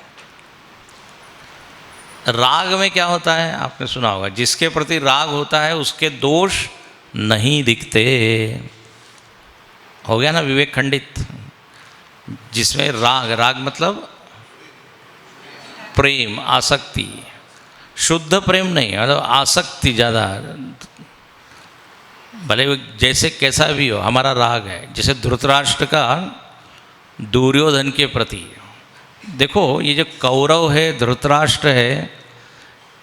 राग में क्या होता है? आपने सुना होगा, जिसके प्रति राग होता है उसके दोष नहीं दिखते। हो गया ना विवेक खंडित। जिसमें राग, राग मतलब प्रेम, आसक्ति, शुद्ध प्रेम नहीं, मतलब आसक्ति ज़्यादा। भले जैसे कैसा भी हो हमारा राग है। जैसे धृतराष्ट्र का दुर्योधन के प्रति, देखो ये जो कौरव है, धृतराष्ट्र है,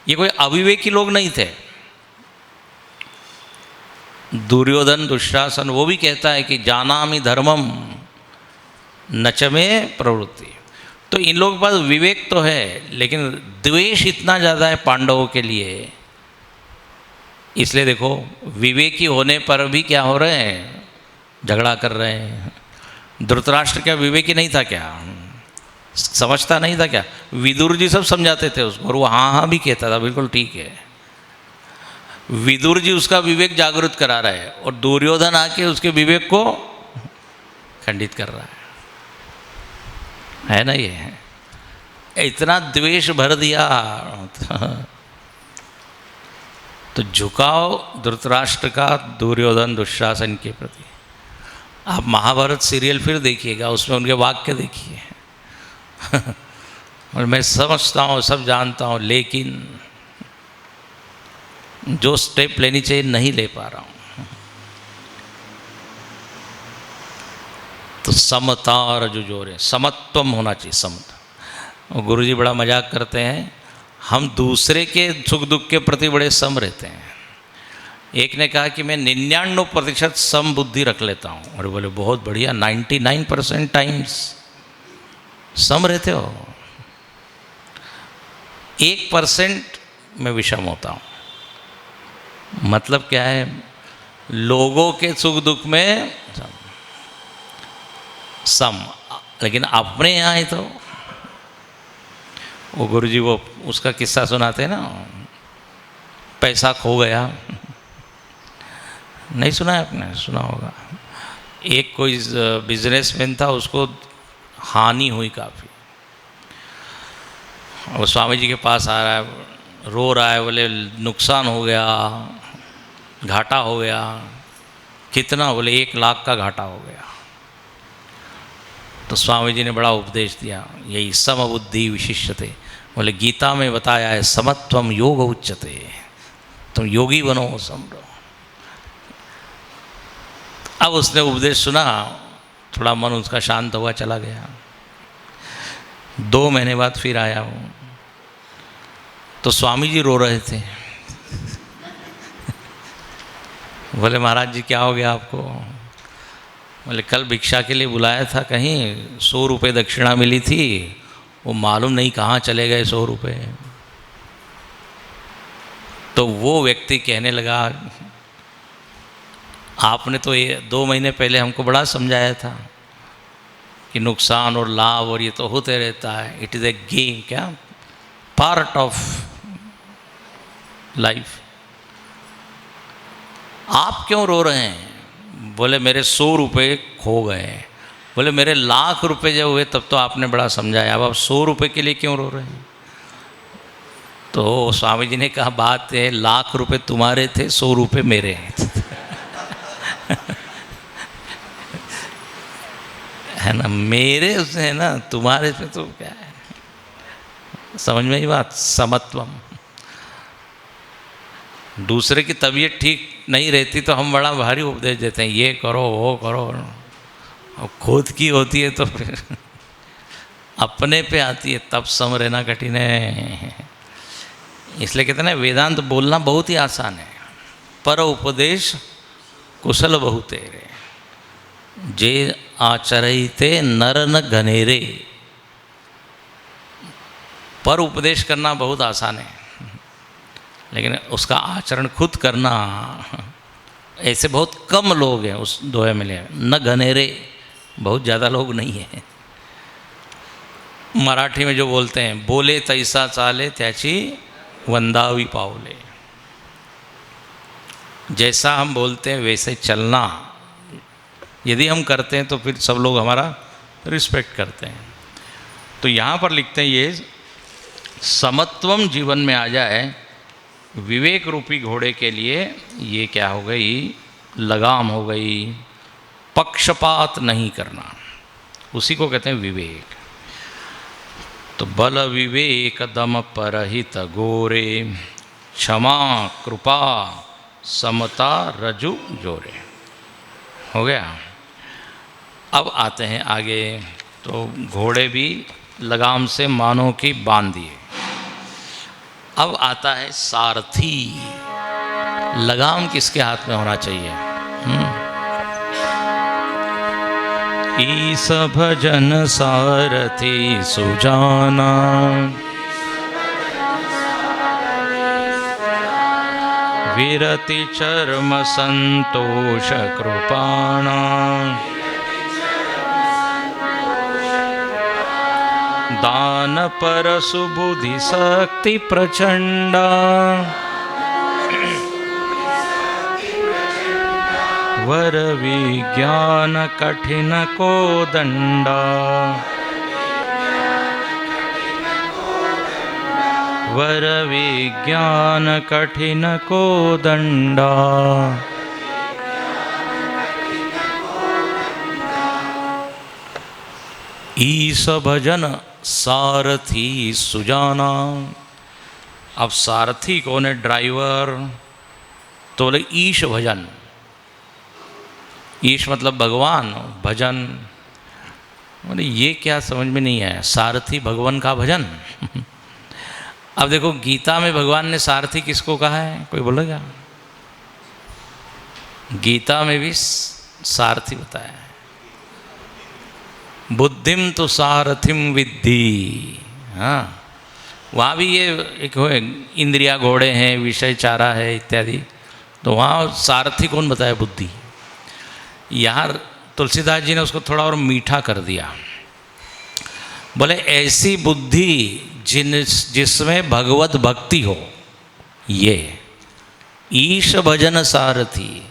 ये कोई अविवेकी लोग नहीं थे। दुर्योधन, दुशासन, वो भी कहता है कि जानामि धर्मम नच में प्रवृत्ति। तो इन लोगों के पास विवेक तो है, लेकिन द्वेष इतना ज़्यादा है पांडवों के लिए। इसलिए देखो विवेकी होने पर भी क्या हो रहे हैं? झगड़ा कर रहे हैं। धृतराष्ट्र क्या विवेकी नहीं था क्या? समझता नहीं था क्या? विदुर जी सब समझाते थे उसको, और वो हाँ हाँ भी कहता था, बिल्कुल ठीक है। विदुर जी उसका विवेक जागृत करा रहे हैं, और दुर्योधन आके उसके विवेक को खंडित कर रहा है ना। ये इतना द्वेष भर दिया। तो तो झुकाव धृतराष्ट्र का दुर्योधन दुशासन के प्रति। आप महाभारत सीरियल फिर देखिएगा, उसमें उनके वाक्य देखिए। और मैं समझता हूँ, सब जानता हूँ, लेकिन जो स्टेप लेनी चाहिए नहीं ले पा रहा हूँ। तो समता और जो जोर है, समत्वम होना चाहिए, समता। और गुरुजी बड़ा मजाक करते हैं, हम दूसरे के सुख दुख के प्रति बड़े सम रहते हैं। एक ने कहा कि मैं 99% सम बुद्धि रख लेता हूँ। और बोले बहुत बढ़िया, 99% टाइम्स सम रहते हो। 1% में विषम होता हूँ। मतलब क्या है? लोगों के सुख दुख में सम, लेकिन अपने यहाँ ही तो वो गुरुजी वो उसका किस्सा सुनाते हैं ना, पैसा खो गया। नहीं सुना है आपने? सुना होगा। एक कोई बिजनेसमैन था, उसको हानि हुई काफ़ी। वो स्वामी जी के पास आ रहा है, रो रहा है, बोले नुकसान हो गया, घाटा हो गया। कितना? बोले 1 लाख का घाटा हो गया। तो स्वामी जी ने बड़ा उपदेश दिया, यही समबुद्धि विशिष्यते। बोले गीता में बताया है, समत्वम योग उच्यते, तुम योगी बनो, समझो। अब उसने उपदेश सुना, थोड़ा मन उसका शांत हुआ, चला गया। 2 महीने बाद फिर आया हूँ, तो स्वामी जी रो रहे थे। बोले महाराज जी क्या हो गया आपको? बोले कल भिक्षा के लिए बुलाया था कहीं, 100 रुपये दक्षिणा मिली थी, वो मालूम नहीं कहाँ चले गए 100 रुपये। तो वो व्यक्ति कहने लगा, आपने तो ये 2 महीने पहले हमको बड़ा समझाया था कि नुकसान और लाभ और ये तो होते रहता है, इट इज़ ए गेम, क्या पार्ट ऑफ लाइफ। आप क्यों रो रहे हैं? बोले मेरे 100 रुपये खो गए। बोले मेरे 1,00,000 रुपये जब हुए तब तो आपने बड़ा समझाया, अब आप 100 रुपये के लिए क्यों रो रहे हैं? तो स्वामी जी ने कहा, बात है 1,00,000 रुपये तुम्हारे थे, 100 रुपये मेरे हैं। है ना, मेरे उससे है ना, तुम्हारे पे तो क्या है। समझ में ही बात, समत्वम। दूसरे की तबीयत ठीक नहीं रहती तो हम बड़ा भारी उपदेश देते हैं, ये करो वो करो, और खुद की होती है तो फिर अपने पे आती है, तब सम रहना कठिन है। इसलिए कहते हैं ना, वेदांत बोलना बहुत ही आसान है, पर उपदेश कुशल बहुतेरे, जे आचरते नर न घनेरे। पर उपदेश करना बहुत आसान है, लेकिन उसका आचरण खुद करना, ऐसे बहुत कम लोग हैं उस दोहे में। ले न घनेरे, बहुत ज़्यादा लोग नहीं हैं। मराठी में जो बोलते हैं, बोले तैसा चाले त्याची वंदावी पावले। जैसा हम बोलते हैं वैसे चलना यदि हम करते हैं तो फिर सब लोग हमारा रिस्पेक्ट करते हैं। तो यहाँ पर लिखते हैं, ये समत्वम जीवन में आ जाए, विवेक रूपी घोड़े के लिए ये क्या हो गई? लगाम हो गई। पक्षपात नहीं करना, उसी को कहते हैं विवेक। तो बल विवेक दम परहित गोरे, क्षमा कृपा समता रजु जोरे। हो गया। अब आते हैं आगे। तो घोड़े भी लगाम से मानो की बांध दिए। अब आता है सारथी। लगाम किसके हाथ में होना चाहिए? ईस भजन सारथी सुजाना, विरति चर्म संतोष कृपाणा, दान पर सुबुद्धि शक्ति प्रचंडा, वर विज्ञान कठिन को दंडा, वर विज्ञान कठिन को दंडा। ईश भजन सारथी सुजाना। अब सारथी कौन है? ड्राइवर। तो बोले ईश भजन। ईश मतलब भगवान, भजन बोले ये क्या समझ में नहीं आया, सारथी भगवान का भजन। अब देखो गीता में भगवान ने सारथी किसको कहा है, कोई बोलेगा? गीता में भी सारथी बताया है। बुद्धिम तो सारथिम विद्धि। हाँ, वहाँ भी ये एक इंद्रिया घोड़े हैं, विषय चारा है इत्यादि, तो वहाँ सारथी कौन बताया? बुद्धि। यहाँ तुलसीदास जी ने उसको थोड़ा और मीठा कर दिया। बोले ऐसी बुद्धि जिसमें भगवत भक्ति हो, ये ईश भजन सारथी।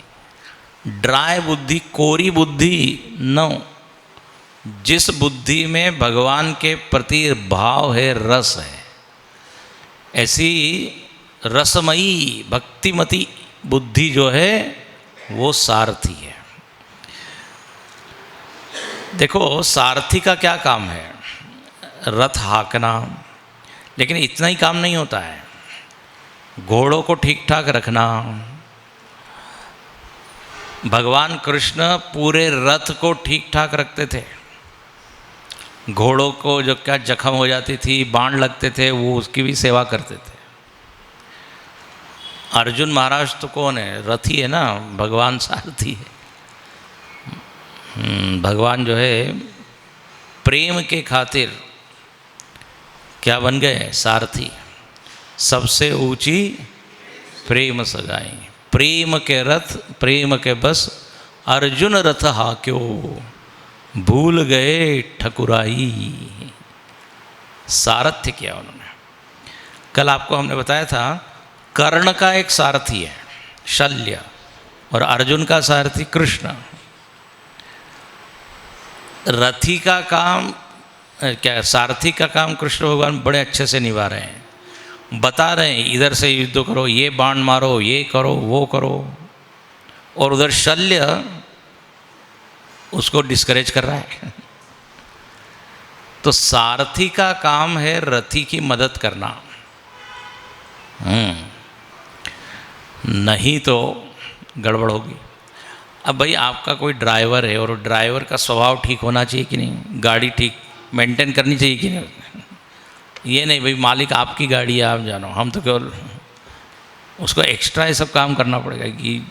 ड्राई बुद्धि, कोरी बुद्धि न, जिस बुद्धि में भगवान के प्रति भाव है, रस है, ऐसी रसमयी भक्तिमती बुद्धि जो है वो सारथी है। देखो सारथी का क्या काम है? रथ हाँकना, लेकिन इतना ही काम नहीं होता है, घोड़ों को ठीक ठाक रखना। भगवान कृष्ण पूरे रथ को ठीक ठाक रखते थे। घोड़ों को जो क्या जख्म हो जाती थी, बाण लगते थे, वो उसकी भी सेवा करते थे। अर्जुन महाराज तो कौन है? रथी है ना, भगवान सारथी है। भगवान जो है प्रेम के खातिर क्या बन गए? सारथी। सबसे ऊंची प्रेम सगाई, प्रेम के रथ, प्रेम के बस, अर्जुन रथ हाक्यो भूल गए ठकुराई। सारथ्य किया उन्होंने। कल आपको हमने बताया था कर्ण का एक सारथी है शल्य, और अर्जुन का सारथी कृष्ण। रथी का काम क्या, सारथी का काम कृष्ण भगवान बड़े अच्छे से निभा रहे हैं। बता रहे हैं इधर से युद्ध करो, ये बाण मारो, ये करो, वो करो, और उधर शल्य उसको डिस्करेज कर रहा है। तो सारथी का काम है रथी की मदद करना। नहीं तो गड़बड़ होगी। अब भाई आपका कोई ड्राइवर है, और ड्राइवर का स्वभाव ठीक होना चाहिए कि नहीं, गाड़ी ठीक मेंटेन करनी चाहिए कि नहीं। ये नहीं भाई मालिक आपकी गाड़ी है, आप जानो, हम तो केवल उसको एक्स्ट्रा ये सब काम करना पड़ेगा कि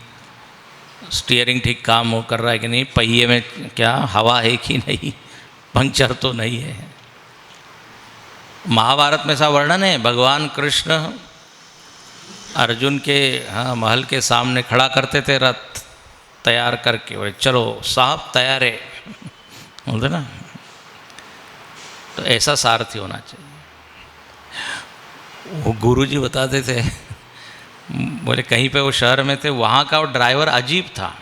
स्टीयरिंग ठीक काम हो कर रहा है कि नहीं, पहिए में क्या हवा है कि नहीं, पंक्चर तो नहीं है। महाभारत में ऐसा वर्णन है, भगवान कृष्ण अर्जुन के महल के सामने खड़ा करते थे रथ तैयार करके, बोले चलो साहब तैयार है, बोलते ना। तो ऐसा सारथी होना चाहिए। वो गुरुजी बताते थे, बोले कहीं पे वो शहर में थे, वहाँ का वो ड्राइवर अजीब था।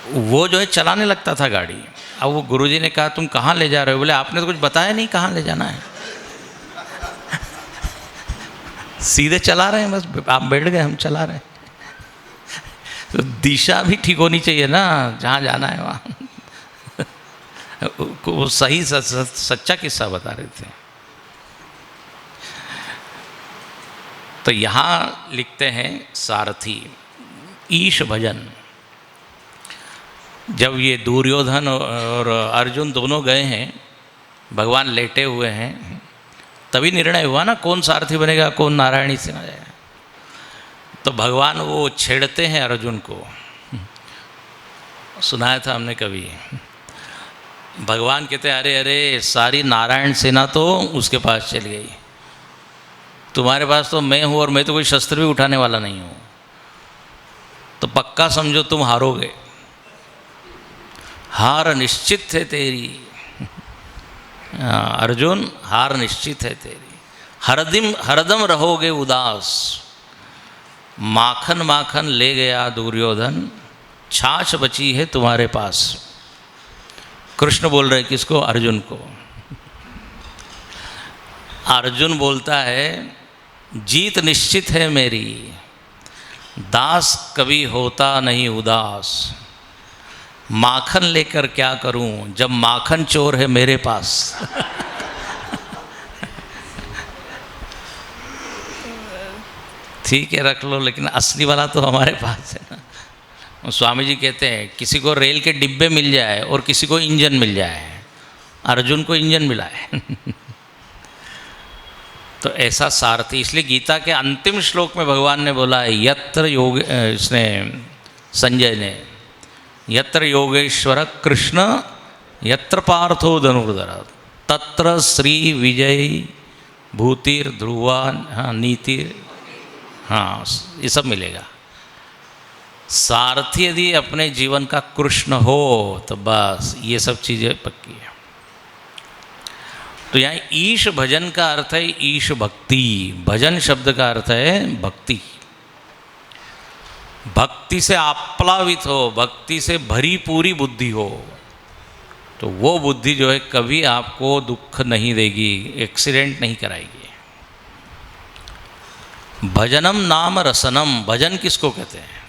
वो जो है चलाने लगता था गाड़ी। अब वो गुरुजी ने कहा तुम कहाँ ले जा रहे हो? बोले आपने तो कुछ बताया नहीं कहाँ ले जाना है, सीधे चला रहे हैं बस, आप बैठ गए हम चला रहे हैं। तो दिशा भी ठीक होनी चाहिए ना, जहाँ जाना है वहाँ। वो सही सच्चा किस्सा बता रहे थे। तो यहाँ लिखते हैं सारथी ईश भजन। जब ये दुर्योधन और अर्जुन दोनों गए हैं, भगवान लेटे हुए हैं, तभी निर्णय हुआ ना कौन सारथी बनेगा, कौन नारायणी से ना जाएगा। तो भगवान वो छेड़ते हैं अर्जुन को, सुनाया था हमने कभी। भगवान कहते हैं अरे अरे सारी नारायण सेना तो उसके पास चली गई, तुम्हारे पास तो मैं हूँ, और मैं तो कोई शस्त्र भी उठाने वाला नहीं हूँ, तो पक्का समझो तुम हारोगे, हार निश्चित है तेरी। अर्जुन हार निश्चित है तेरी, हरदम रहोगे उदास। माखन माखन ले गया दुर्योधन, छाछ बची है तुम्हारे पास। कृष्ण बोल रहे किसको? अर्जुन को। अर्जुन बोलता है जीत निश्चित है मेरी, दास कभी होता नहीं उदास, माखन लेकर क्या करूं जब माखन चोर है मेरे पास। ठीक है रख लो, लेकिन असली वाला तो हमारे पास है ना। स्वामी जी कहते हैं किसी को रेल के डिब्बे मिल जाए और किसी को इंजन मिल जाए, अर्जुन को इंजन मिला है। तो ऐसा सारथी, इसलिए गीता के अंतिम श्लोक में भगवान ने बोला है यत्र योग, इसने संजय ने, यत्र योगेश्वर कृष्ण यत्र पार्थो धनुर्धर तत्र श्री विजय भूतिर ध्रुवा, हाँ नीति, हाँ ये सब मिलेगा। सारथी यदि अपने जीवन का कृष्ण हो तो बस ये सब चीज़ें पक्की है। तो यहाँ ईश भजन का अर्थ है ईश भक्ति, भजन शब्द का अर्थ है भक्ति। भक्ति से आप्लावित हो, भक्ति से भरी पूरी बुद्धि हो, तो वो बुद्धि जो है कभी आपको दुख नहीं देगी, एक्सीडेंट नहीं कराएगी। भजनम नाम रसनम, भजन किसको कहते हैं?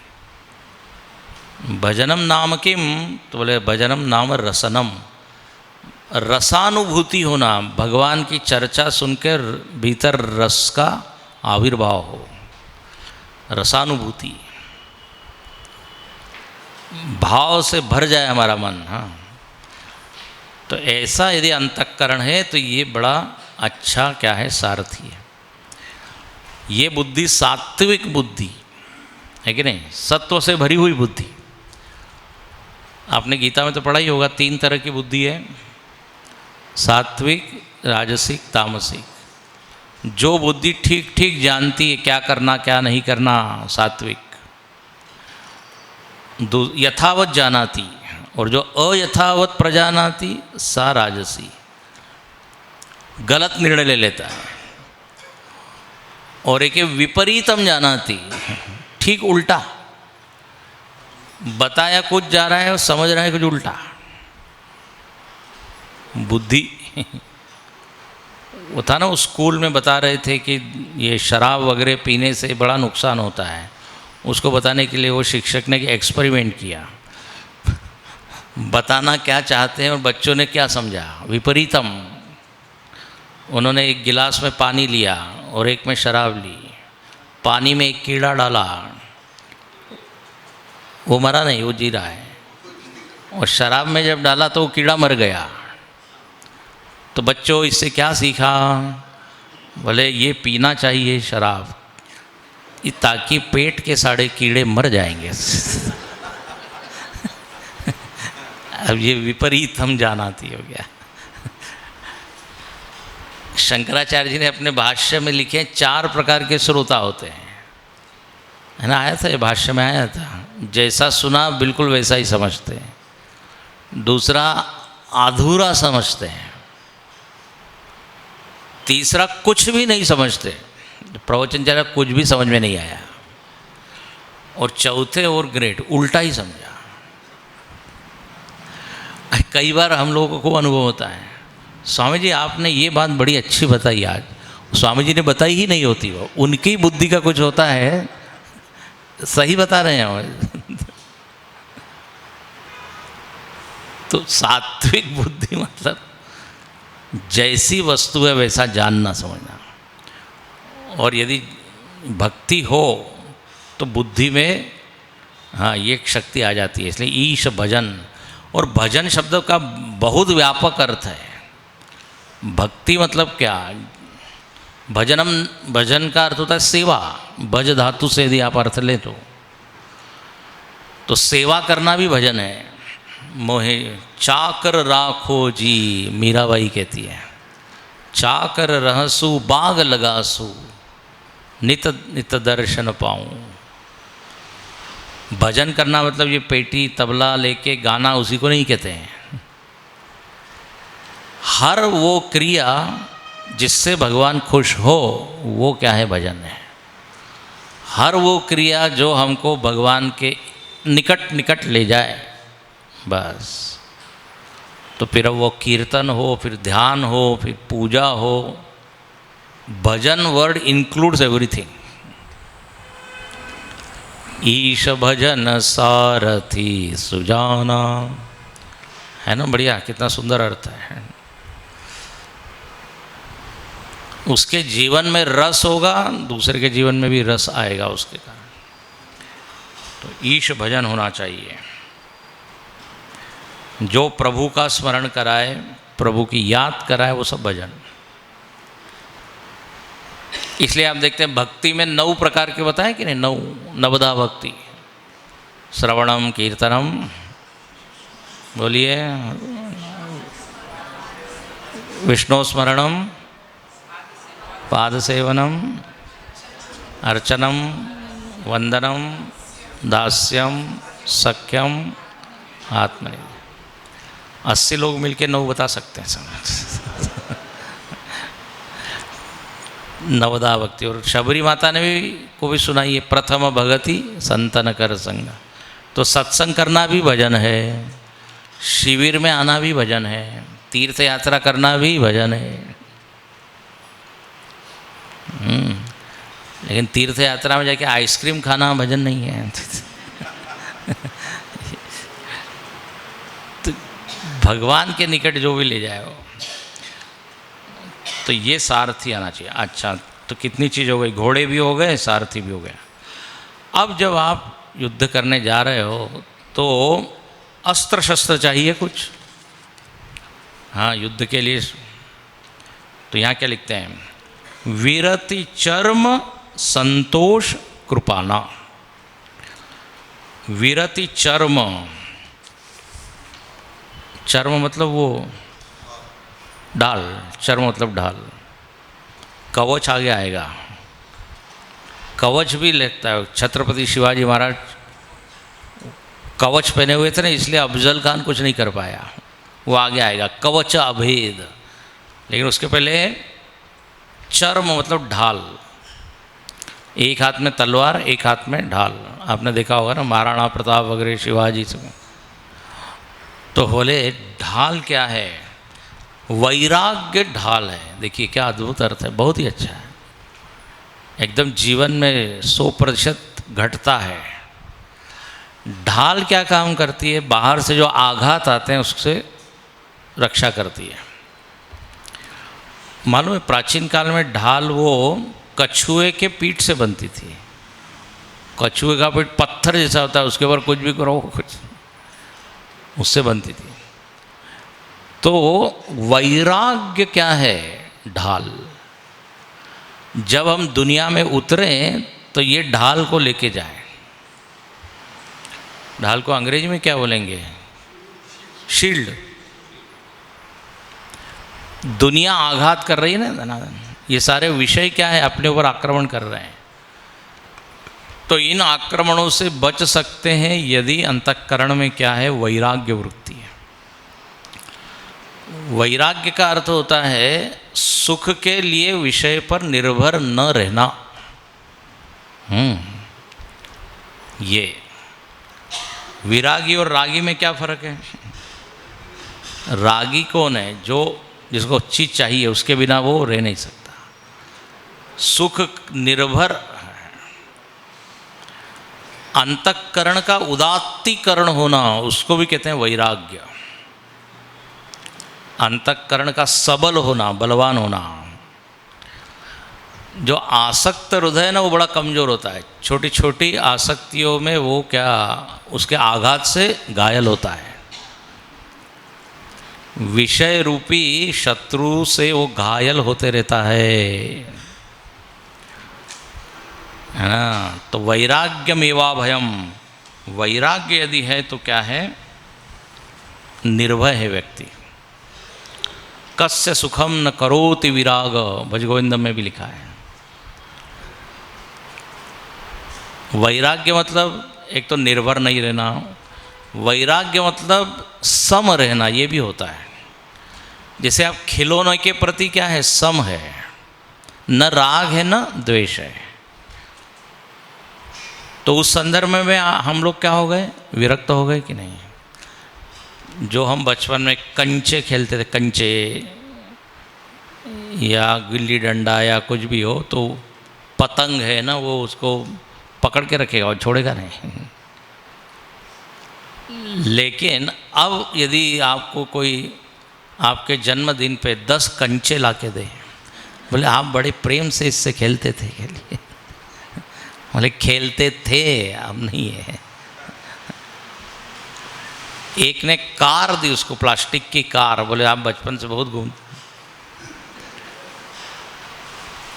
भजनम नाम किम, तो बोले भजनम नाम रसनम, रसानुभूति होना, भगवान की चर्चा सुनकर भीतर रस का आविर्भाव हो, रसानुभूति, भाव से भर जाए हमारा मन। हाँ, तो ऐसा यदि अंतःकरण है तो ये बड़ा अच्छा क्या है, सारथी है। ये बुद्धि सात्विक बुद्धि है कि नहीं, सत्व से भरी हुई बुद्धि। आपने गीता में तो पढ़ा ही होगा, 3 तरह की बुद्धि है, सात्विक, राजसिक, तामसिक। जो बुद्धि ठीक ठीक जानती है क्या करना क्या नहीं करना, सात्विक। यथावत जानाती, और जो अयथावत प्रजानाती, सा राजसी, गलत निर्णय ले लेता है। और एक विपरीतम जानाती, ठीक उल्टा, बताया कुछ जा रहा है और समझ रहा है कुछ उल्टा बुद्धि। वो था ना, उस स्कूल में बता रहे थे कि ये शराब वगैरह पीने से बड़ा नुकसान होता है। उसको बताने के लिए वो शिक्षक ने एक्सपेरिमेंट किया, बताना क्या चाहते हैं और बच्चों ने क्या समझा, विपरीतम। उन्होंने एक गिलास में पानी लिया और एक में शराब ली, पानी में एक कीड़ा डाला, वो मरा नहीं, वो जी रहा है। और शराब में जब डाला तो वो कीड़ा मर गया। तो बच्चों इससे क्या सीखा? बोले ये पीना चाहिए शराब, ताकि पेट के सारे कीड़े मर जाएंगे। अब ये विपरीत हम जानाती हो गया। शंकराचार्य जी ने अपने भाष्य में लिखे 4 प्रकार के श्रोता होते हैं, है ना, आया था ये भाष्य में आया था। जैसा सुना बिल्कुल वैसा ही समझते हैं। दूसरा अधूरा समझते हैं। तीसरा कुछ भी नहीं समझते, प्रवचन चला कुछ भी समझ में नहीं आया। और चौथे और ग्रेट, उल्टा ही समझा। कई बार हम लोगों को अनुभव होता है, स्वामी जी आपने ये बात बड़ी अच्छी बताई आज, स्वामी जी ने बताई ही नहीं होती, वो उनकी बुद्धि का कुछ होता है, सही बता रहे हैं। तो सात्विक बुद्धि मतलब जैसी वस्तु है वैसा जानना समझना। और यदि भक्ति हो तो बुद्धि में हाँ ये शक्ति आ जाती है। इसलिए ईश भजन, और भजन शब्द का बहुत व्यापक अर्थ है। भक्ति मतलब क्या? भजनम, भजन का अर्थ होता है सेवा। भज धातु से यदि आप अर्थ लें तो सेवा करना भी भजन है। मोहे चाकर राखो जी, मीराबाई कहती है, चाकर रहसु बाग लगासु, नित नित दर्शन पाऊँ। भजन करना मतलब ये पेटी तबला लेके गाना, उसी को नहीं कहते हैं। हर वो क्रिया जिससे भगवान खुश हो वो क्या है, भजन है। हर वो क्रिया जो हमको भगवान के निकट निकट ले जाए, बस। तो फिर वो कीर्तन हो, फिर ध्यान हो, फिर पूजा हो, भजन वर्ड इंक्लूड्स एवरीथिंग। ईश भजन सारथी सुजाना, है ना, बढ़िया, कितना सुंदर अर्थ है। उसके जीवन में रस होगा, दूसरे के जीवन में भी रस आएगा उसके कारण। तो ईश भजन होना चाहिए, जो प्रभु का स्मरण कराए, प्रभु की याद कराए, वो सब भजन। इसलिए आप देखते हैं भक्ति में 9 प्रकार के बताए कि नहीं, 9 नवदा भक्ति। श्रवणम कीर्तनम, बोलिए, विष्णु स्मरणम, पाद सेवनम, अर्चनम, वंदनम, दास्यम, सख्यम, आत्मनिर्भर। 80 लोग मिलके 9 बता सकते हैं सब। नवदा भक्ति। और शबरी माता ने भी को भी सुनाई है, प्रथम भगति संतन कर संग। तो सत्संग करना भी भजन है, शिविर में आना भी भजन है, तीर्थ यात्रा करना भी भजन है। लेकिन तीर्थ यात्रा में जाके आइसक्रीम खाना भजन नहीं है। तो भगवान के निकट जो भी ले जाए वो, तो ये सारथी आना चाहिए। अच्छा, तो कितनी चीज़ हो गई, घोड़े भी हो गए, सारथी भी हो गया। अब जब आप युद्ध करने जा रहे हो तो अस्त्र शस्त्र चाहिए कुछ, हाँ, युद्ध के लिए। तो यहाँ क्या लिखते हैं, वीरति चर्म संतोष कृपाना। वीरति चर्म, चर्म मतलब वो ढाल, चर्म मतलब ढाल। कवच आगे आएगा, कवच भी लगता है। छत्रपति शिवाजी महाराज कवच पहने हुए थे ना, इसलिए अफजल खान कुछ नहीं कर पाया, वो आगे आएगा, कवच अभेद। लेकिन उसके पहले चर्म मतलब ढाल, एक हाथ में तलवार, एक हाथ में ढाल। आपने देखा होगा ना महाराणा प्रताप वगैरह शिवाजी से। तो बोले ढाल क्या है, वैराग्य ढाल है। देखिए क्या अद्भुत अर्थ है, बहुत ही अच्छा है, एकदम जीवन में 100% घटता है। ढाल क्या काम करती है, बाहर से जो आघात आते हैं उससे रक्षा करती है। मालूम है प्राचीन काल में ढाल वो कछुए के पीठ से बनती थी। कछुए का पीठ पत्थर जैसा होता है, उसके ऊपर कुछ भी करो, कुछ उससे बनती थी। तो वैराग्य क्या है, ढाल। जब हम दुनिया में उतरे तो ये ढाल को लेके जाए। ढाल को अंग्रेजी में क्या बोलेंगे, शील्ड। दुनिया आघात कर रही है ना धनाधन, ये सारे विषय क्या है, अपने ऊपर आक्रमण कर रहे हैं। तो इन आक्रमणों से बच सकते हैं यदि अंतःकरण में क्या है, वैराग्य वृत्ति है। वैराग्य का अर्थ होता है सुख के लिए विषय पर निर्भर न रहना। ये विरागी और रागी में क्या फर्क है। रागी कौन है, जो जिसको चीज चाहिए, उसके बिना वो रह नहीं सकता। सुख निर्भर अंतःकरण का उदात्तीकरण होना, उसको भी कहते हैं वैराग्य। अंतःकरण का सबल होना, बलवान होना। जो आसक्त हृदय है ना, वो बड़ा कमज़ोर होता है। छोटी छोटी आसक्तियों में वो क्या, उसके आघात से घायल होता है। विषय रूपी शत्रु से वो घायल होते रहता है ना। तो वैराग्यमेवा भयम, वैराग्य यदि है तो क्या है, निर्भय है व्यक्ति। कस्य सुखम न करोति विराग, भजगोविंदम में भी लिखा है। वैराग्य मतलब एक तो निर्भर नहीं रहना, वैराग्य मतलब सम रहना, ये भी होता है। जैसे आप खिलौनों के प्रति क्या है, सम है, न राग है न द्वेष है। तो उस संदर्भ में हम लोग क्या हो गए, विरक्त हो गए कि नहीं। जो हम बचपन में कंचे खेलते थे, कंचे, या गिल्ली डंडा या कुछ भी हो, तो पतंग है ना, वो उसको पकड़ के रखेगा और छोड़ेगा नहीं। लेकिन अब यदि आपको कोई आपके जन्मदिन पे 10 कंचे ला के दे, बोले आप बड़े प्रेम से इससे खेलते थे, खेलिए। बोले खेलते थे, अब नहीं है। एक ने कार दी उसको, प्लास्टिक की कार, बोले आप बचपन से बहुत घूमते।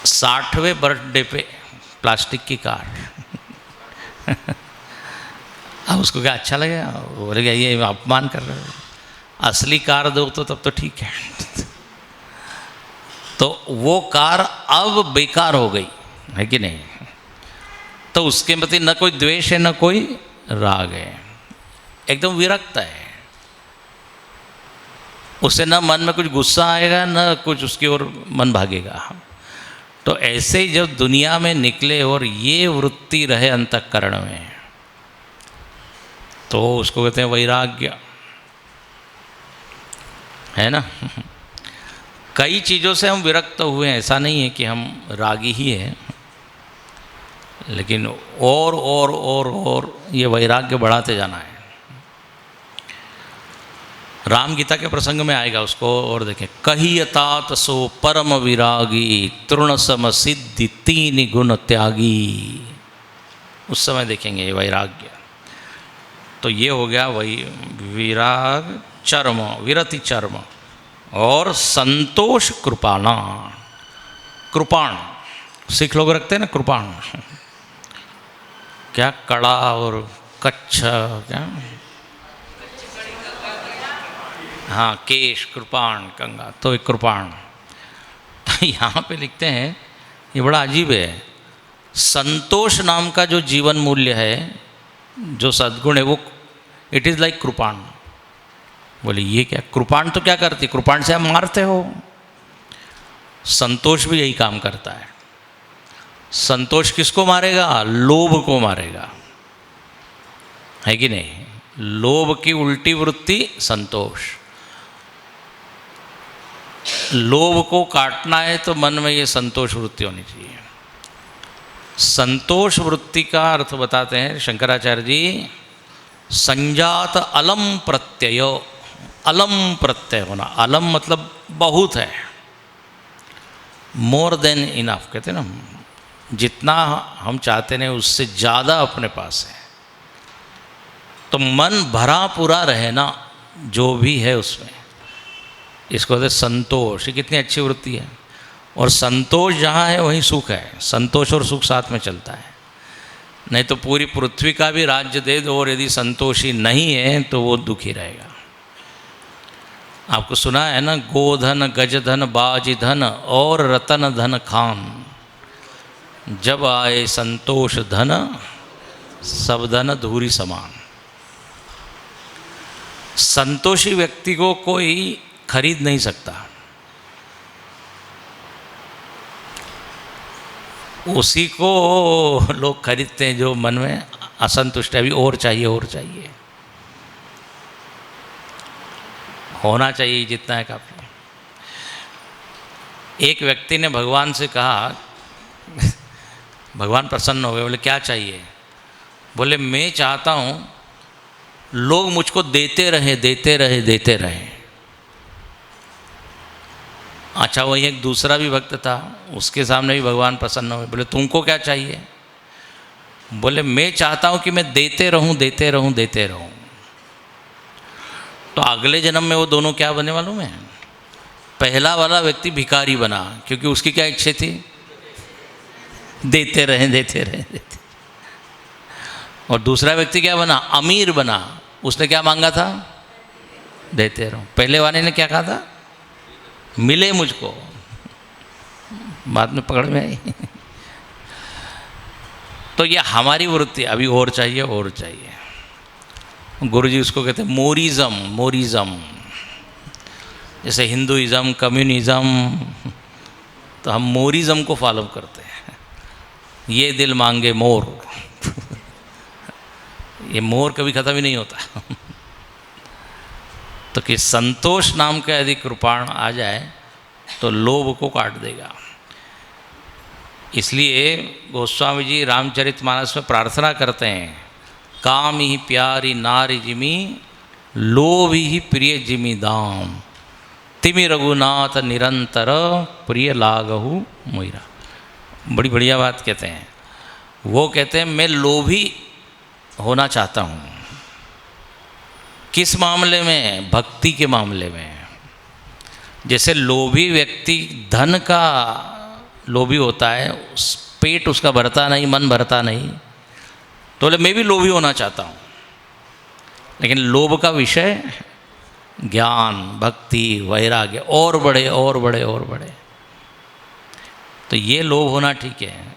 60वें बर्थडे पे प्लास्टिक की कार। अब उसको क्या अच्छा लगेगा? बोलेगा ये अपमान कर रहे हो, असली कार दो तो तब तो ठीक है। तो वो कार अब बेकार हो गई है कि नहीं? तो उसके प्रति न कोई द्वेष है न कोई राग है, एकदम विरक्त है। उसे न मन में कुछ गुस्सा आएगा न कुछ उसकी ओर मन भागेगा। तो ऐसे ही जब दुनिया में निकले और ये वृत्ति रहे अंतःकरण में, तो उसको कहते हैं वैराग्य, है ना। कई चीज़ों से हम विरक्त हुए हैं, ऐसा नहीं है कि हम रागी ही हैं, लेकिन और ये वैराग्य बढ़ाते जाना है। राम गीता के प्रसंग में आएगा उसको, और देखें, कहियतात सो परम विरागी, तृण सम सिद्धि तीन गुण त्यागी। उस समय देखेंगे ये वैराग्य। तो ये हो गया वही विराग चर्म, विरति चर्म, और संतोष कृपाणा। कृपाण सिख लोग रखते हैं ना, कृपाण क्या, कड़ा और कच्छ, क्या, हाँ, केश, कृपाण, कंगा, तो एक कृपाण। तो यहाँ पे लिखते हैं, ये बड़ा अजीब है, संतोष नाम का जो जीवन मूल्य है, जो सद्गुण है, वो इट इज़ लाइक कृपाण। बोले ये क्या, कृपाण तो क्या करती, कृपाण से आप मारते हो। संतोष भी यही काम करता है। संतोष किसको मारेगा? लोभ को मारेगा, है कि नहीं? लोभ की उल्टी वृत्ति संतोष। लोभ को काटना है तो मन में ये संतोष वृत्ति होनी चाहिए। संतोष वृत्ति का अर्थ बताते हैं शंकराचार्य जी, संजात अलम प्रत्यय। अलम प्रत्यय होना, अलम मतलब बहुत है, मोर देन इनफ कहते हैं ना, जितना हम चाहते हैं उससे ज़्यादा अपने पास है। तो मन भरा पूरा रहे ना जो भी है उसमें, इसको कहते संतोष। ये कितनी अच्छी वृत्ति है। और संतोष जहाँ है वहीं सुख है। संतोष और सुख साथ में चलता है। नहीं तो पूरी पृथ्वी का भी राज्य दे दो और यदि संतोषी नहीं है तो वो दुखी रहेगा। आपको सुना है ना, गोधन गजधन बाजी धन और रतन धन खान, जब आए संतोष धन सब धन धूरी समान। संतोषी व्यक्ति को कोई खरीद नहीं सकता। उसी को लोग खरीदते हैं जो मन में असंतुष्ट है, अभी और चाहिए और चाहिए, होना चाहिए जितना है काफी। एक व्यक्ति ने भगवान से कहा, भगवान प्रसन्न हो गए, बोले क्या चाहिए? बोले मैं चाहता हूँ लोग मुझको देते रहे देते रहे देते रहे। अच्छा, वही एक दूसरा भी भक्त था, उसके सामने भी भगवान प्रसन्न हुए। बोले तुमको क्या चाहिए? बोले मैं चाहता हूँ कि मैं देते रहूँ देते रहूँ देते रहूँ। तो अगले जन्म में वो दोनों क्या बने मालूम है? पहला वाला व्यक्ति भिखारी बना, क्योंकि उसकी क्या इच्छा थी? देते रहे देते रहे देते। और दूसरा व्यक्ति क्या बना? अमीर बना। उसने क्या मांगा था? देते रहो। पहले वाले ने क्या कहा था? मिले मुझको। बाद में पकड़ में आई। तो ये हमारी वृत्ति, अभी और चाहिए और चाहिए। गुरुजी उसको कहते हैं मोरिज्म। मोरिज्म जैसे हिंदुइज्म, कम्युनिज्म, तो हम मोरिज्म को फॉलो करते हैं। ये दिल मांगे मोर। ये मोर कभी ख़त्म ही नहीं होता। तो कि संतोष नाम का यदि कृपाण आ जाए तो लोभ को काट देगा। इसलिए गोस्वामी जी रामचरितमानस में प्रार्थना करते हैं, काम ही प्यारी नारी जिमी, लोभ ही प्रिय जिमी दाम, तिमि रघुनाथ निरंतर, प्रिय लागहु मोइरा। बड़ी बढ़िया बात कहते हैं। वो कहते हैं मैं लोभी होना चाहता हूँ। किस मामले में? भक्ति के मामले में। जैसे लोभी व्यक्ति धन का लोभी होता है, पेट उसका भरता नहीं, मन भरता नहीं, तो बोले मैं भी लोभी होना चाहता हूँ। लेकिन लोभ का विषय ज्ञान, भक्ति, वैराग्य, और बड़े और बड़े और बड़े। तो ये लोभ होना ठीक है।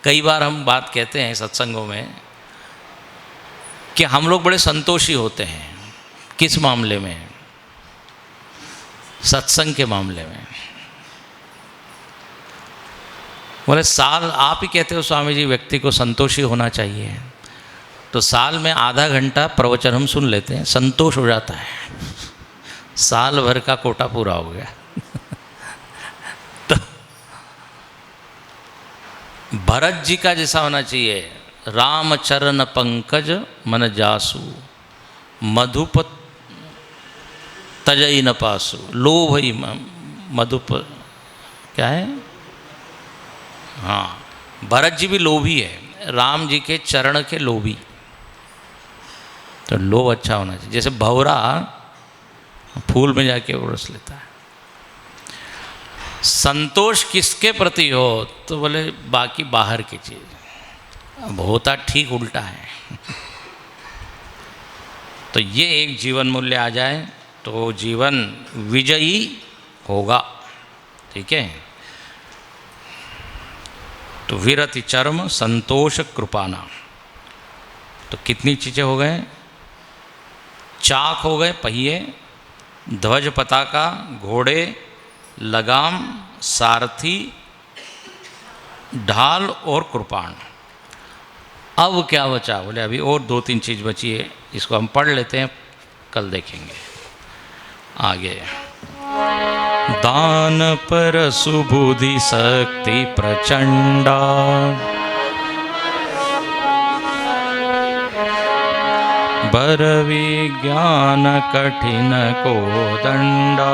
कई बार हम बात कहते हैं सत्संगों में कि हम लोग बड़े संतोषी होते हैं। किस मामले में? सत्संग के मामले में। बोले साल, आप ही कहते हो स्वामी जी व्यक्ति को संतोषी होना चाहिए, तो साल में आधा घंटा प्रवचन हम सुन लेते हैं, संतोष हो जाता है, साल भर का कोटा पूरा हो गया। तो भरत जी का जैसा होना चाहिए, राम चरण पंकज मन जासु, मधुप तजई न पासु, लोभ ही मधुप, क्या है? हाँ, भरत जी भी लोभी है, राम जी के चरण के लोभी। तो लोभ अच्छा होना चाहिए। जैसे भंवरा फूल में जाके उड़स लेता है। संतोष किसके प्रति हो? तो बोले बाकी बाहर की चीज़। अब होता ठीक उल्टा है। तो ये एक जीवन मूल्य आ जाए तो जीवन विजयी होगा। ठीक है। तो विरति चर्म संतोष कृपाना, तो कितनी चीज़ें हो गए? चाक हो गए पहिए, ध्वज पताका, घोड़े, लगाम, सारथी, ढाल और कृपाण। अब क्या बचा? बोले अभी और 2-3 चीज़ बची है, इसको हम पढ़ लेते हैं, कल देखेंगे आगे। दान पर सुबुद्धि शक्ति प्रचंडा, बर विज्ञान कठिन को दंडा,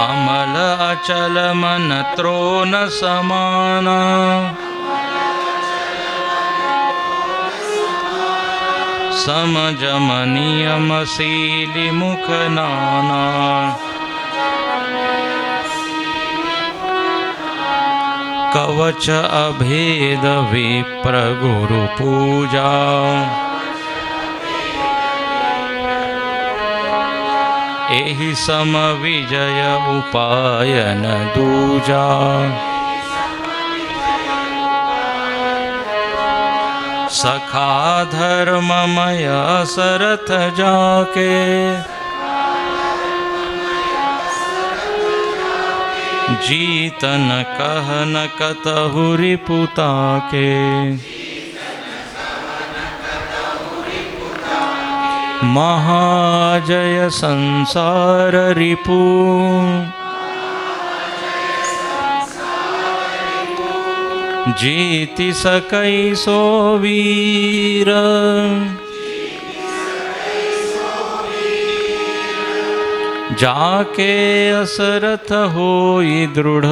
अमल अचल मन त्रोन समाना, समजम नियम शीली मुख नाना, कवच अभेद विप्र गुरु पूजा, एहि सम विजय उपायन दूजा, सखा धर्ममय सरथ जाके, जीतन कहन कतहु रिपुता के, महाजय संसार रिपु, जीति सकई सो वीर, जाके असरथ होई दृढ़,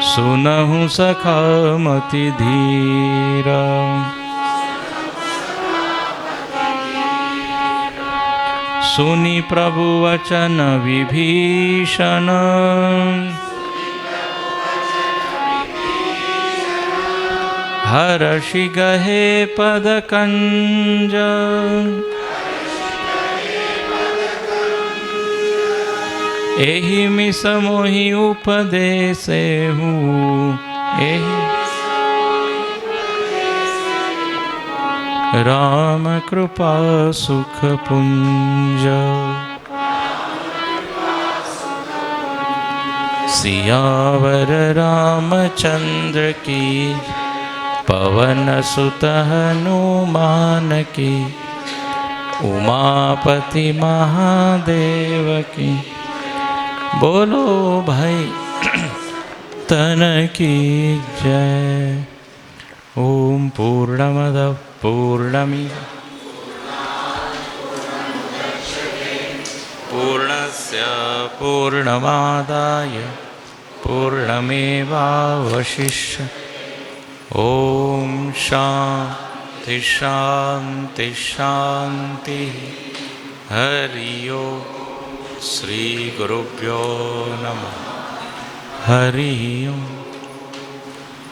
सुनहु सखा मति धीरा, सुनि प्रभु वचन विभीषण, हर्षि गहे पद कंज, एहि मिस मोहि उपदेसे हूँ, एहि राम कृपा सुख पुंज, सियावर रामचंद्र की, पवन सुत हनुमान की, उमापति महादेव की। बोलो भाई तन की जय। ओम पूर्णमद पूर्णमिदं पूर्णस्य पूर्णमादाय पूर्णमेवावशिष्यते। ओम शांति शांति शांति। हरि ओम। श्री गुरुभ्यो नमः। हरि ओम।